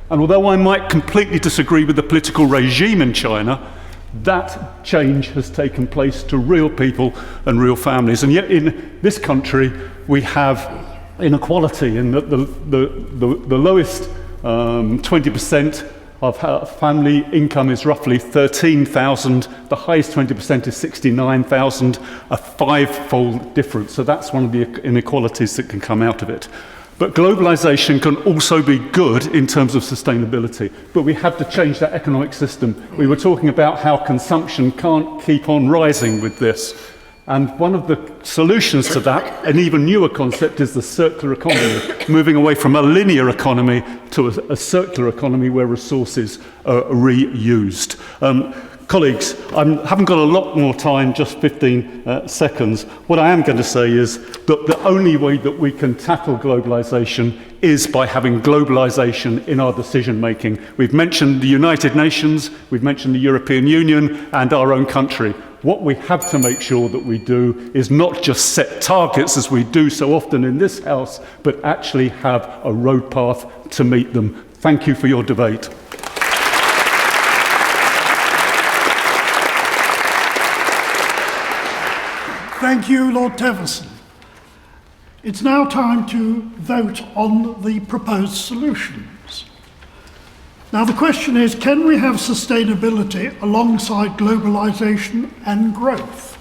And although I might completely disagree with the political regime in China, that change has taken place to real people and real families. And yet in this country, we have inequality, in that the lowest 20% of family income is roughly 13,000, the highest 20% is 69,000, a five-fold difference. So that's one of the inequalities that can come out of it. But globalization can also be good in terms of sustainability, but we have to change that economic system. We were talking about how consumption can't keep on rising with this. And one of the solutions to that, an even newer concept, is the circular economy, moving away from a linear economy to a circular economy where resources are reused. Colleagues, I haven't got a lot more time, just 15 seconds. What I am going to say is that the only way that we can tackle globalization is by having globalization in our decision making. We've mentioned the United Nations, we've mentioned the European Union and our own country. What we have to make sure that we do is not just set targets as we do so often in this House, but actually have a road path to meet them. Thank you for your debate. Thank you, Lord Teverson. It's now time to vote on the proposed solutions. Now the question is, can we have sustainability alongside globalization and growth?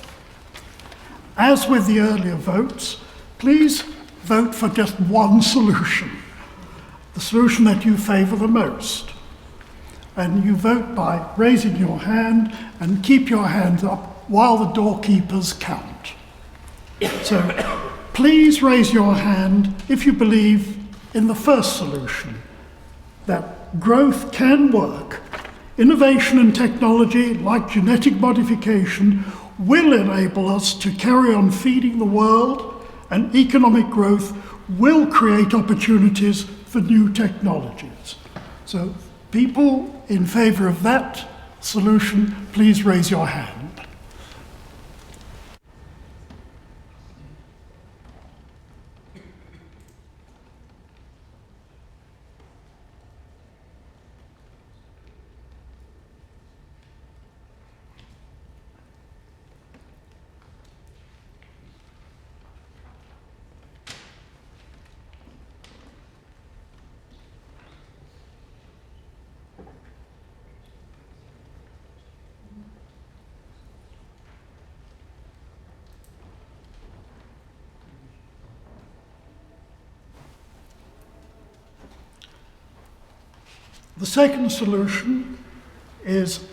As with the earlier votes, please vote for just one solution, the solution that you favour the most. And you vote by raising your hand, and keep your hands up while the doorkeepers count. So please raise your hand if you believe in the first solution, that growth can work. Innovation and technology like genetic modification will enable us to carry on feeding the world, and economic growth will create opportunities for new technologies. So people in favour of that solution, please raise your hand. The second solution is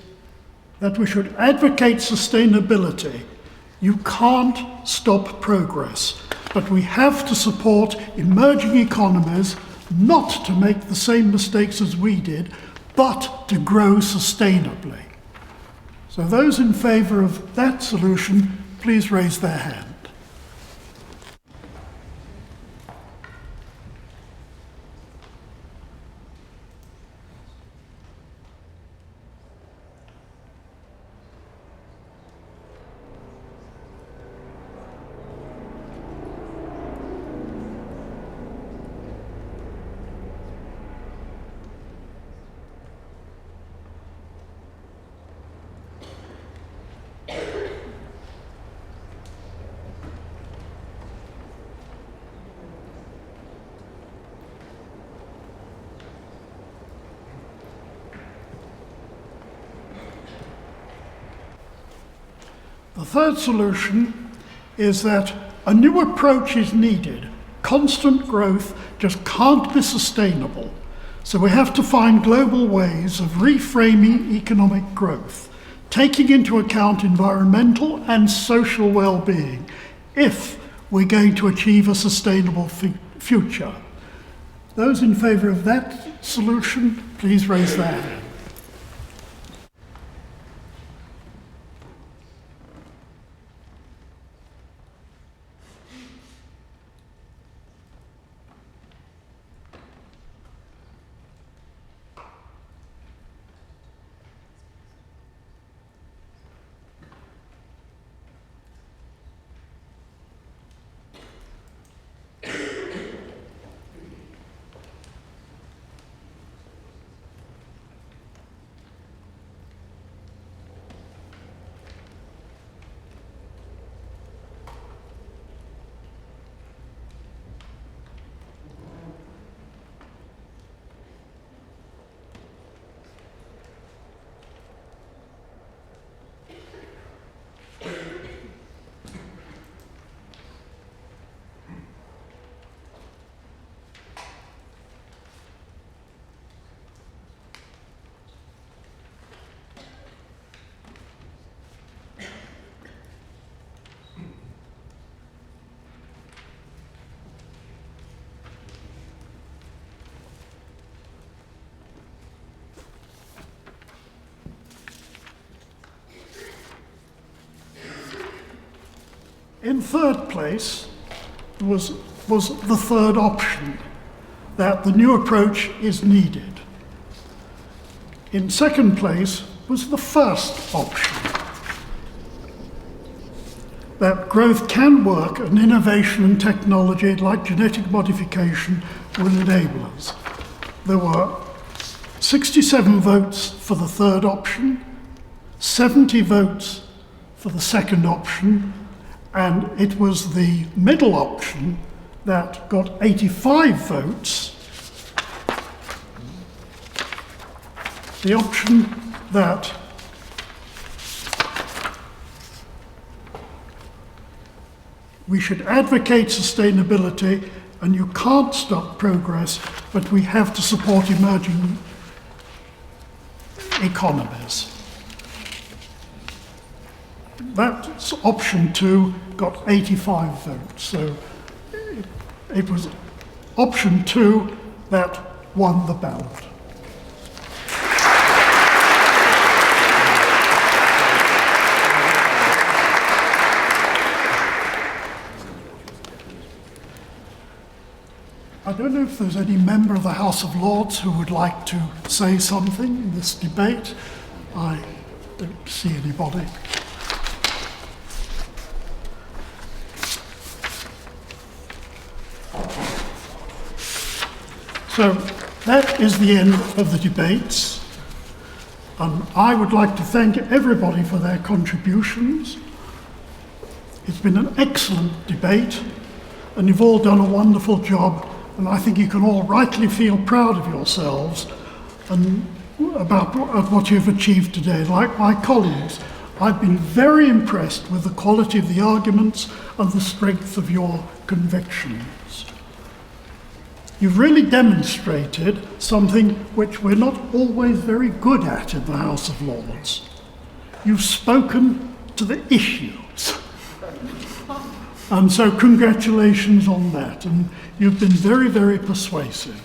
that we should advocate sustainability. You can't stop progress, but we have to support emerging economies not to make the same mistakes as we did, but to grow sustainably. So those in favour of that solution, please raise their hand. The third solution is that a new approach is needed. Constant growth just can't be sustainable. So we have to find global ways of reframing economic growth, taking into account environmental and social well-being, if we're going to achieve a sustainable future. Those in favour of that solution, please raise their hand. In third place was the third option, that the new approach is needed. In second place was the first option, that growth can work and innovation and technology like genetic modification will enable us. There were 67 votes for the third option, 70 votes for the second option, and it was the middle option that got 85 votes. The option that we should advocate sustainability, and you can't stop progress, but we have to support emerging economies. That's option 2 got 85 votes, so it was option 2 that won the ballot. don't know if there's any member of the House of Lords who would like to say something in this debate. I don't see anybody. So that is the end of the debates. And I would like to thank everybody for their contributions. It's been an excellent debate, and you've all done a wonderful job, and I think you can all rightly feel proud of yourselves and about what you've achieved today. Like my colleagues, I've been very impressed with the quality of the arguments and the strength of your convictions. You've really demonstrated something which we're not always very good at in the House of Lords. You've spoken to the issues. And so congratulations on that. And you've been very, very persuasive.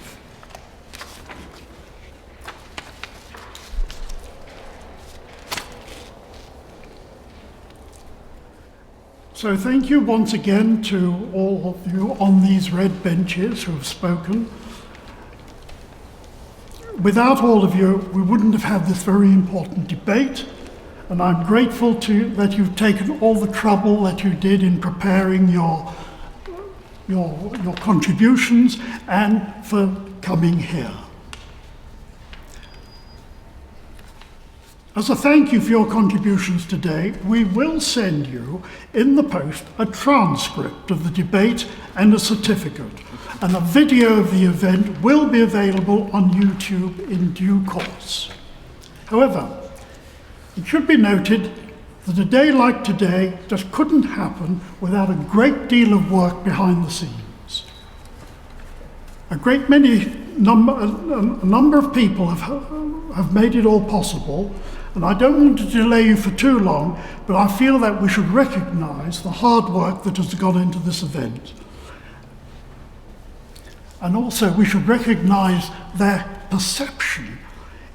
So thank you once again to all of you on these red benches who have spoken. Without all of you, we wouldn't have had this very important debate, and I'm grateful that you've taken all the trouble that you did in preparing your contributions and for coming here. As a thank you for your contributions today, we will send you in the post a transcript of the debate and a certificate, and a video of the event will be available on YouTube in due course. However, it should be noted that a day like today just couldn't happen without a great deal of work behind the scenes. A number of people have made it all possible. And I don't want to delay you for too long, but I feel that we should recognise the hard work that has gone into this event. And also we should recognise their perception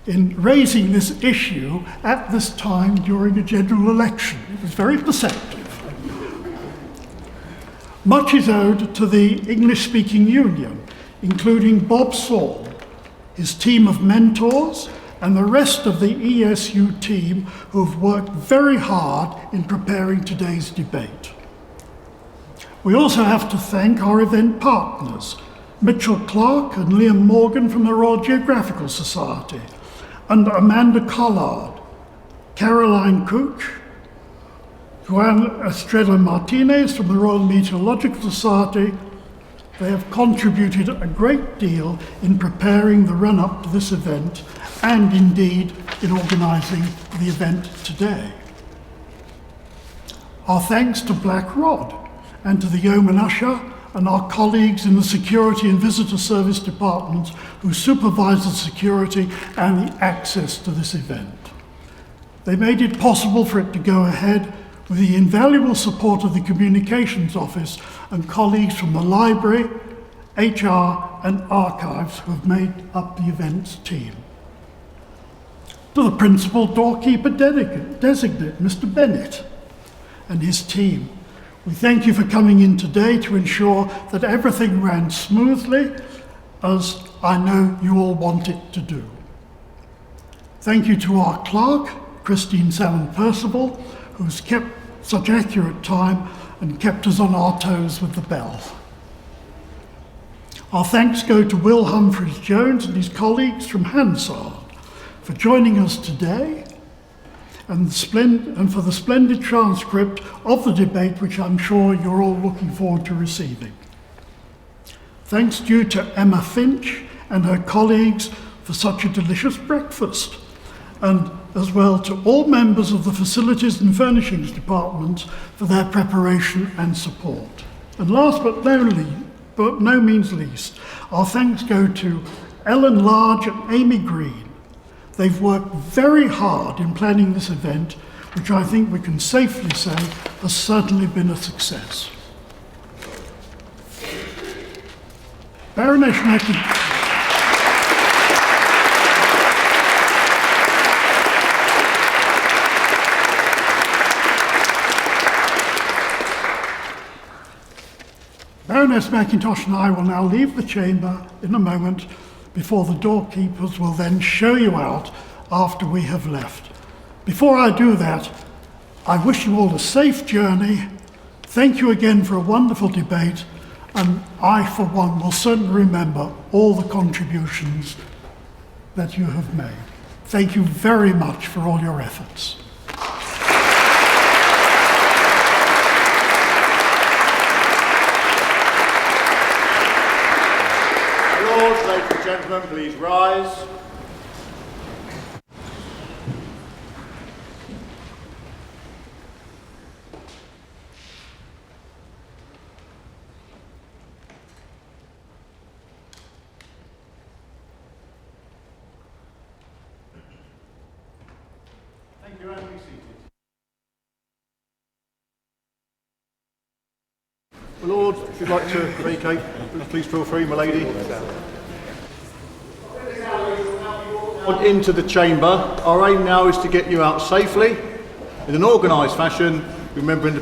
in raising this issue at this time during a general election. It was very perceptive. Much is owed to the English-speaking Union, including Bob Saul, his team of mentors, and the rest of the ESU team who have worked very hard in preparing today's debate. We also have to thank our event partners, Mitchell Clark and Liam Morgan from the Royal Geographical Society, and Amanda Collard, Caroline Cooch, Juan Estrella Martinez from the Royal Meteorological Society. They have contributed a great deal in preparing the run-up to this event and indeed in organising the event today. Our thanks to Black Rod and to the Yeoman Usher and our colleagues in the Security and Visitor Service departments who supervise the security and the access to this event. They made it possible for it to go ahead with the invaluable support of the Communications Office and colleagues from the Library, HR and Archives who have made up the events team. To the Principal Doorkeeper Designate, Mr. Bennett, and his team, we thank you for coming in today to ensure that everything ran smoothly, as I know you all want it to do. Thank you to our clerk, Christine Salmon Percival, who's kept such accurate time and kept us on our toes with the bell. Our thanks go to Will Humphreys-Jones and his colleagues from Hansard for joining us today and for the splendid transcript of the debate, which I'm sure you're all looking forward to receiving. Thanks due to Emma Finch and her colleagues for such a delicious breakfast, and as well to all members of the Facilities and Furnishings Department for their preparation and support. And last but no means least, our thanks go to Ellen Large and Amy Green. They've worked very hard in planning this event, which I think we can safely say has certainly been a success. Baroness McIntosh. Baroness McIntosh and I will now leave the chamber in a moment before the doorkeepers will then show you out after we have left. Before I do that, I wish you all a safe journey. Thank you again for a wonderful debate, and I, for one, will certainly remember all the contributions that you have made. Thank you very much for all your efforts. Lords, ladies and gentlemen, please rise. Thank you, and be seated. Well, Lord, if you'd like to vacate, please feel free, my lady. Into the chamber. Our aim now is to get you out safely in an organised fashion, remembering the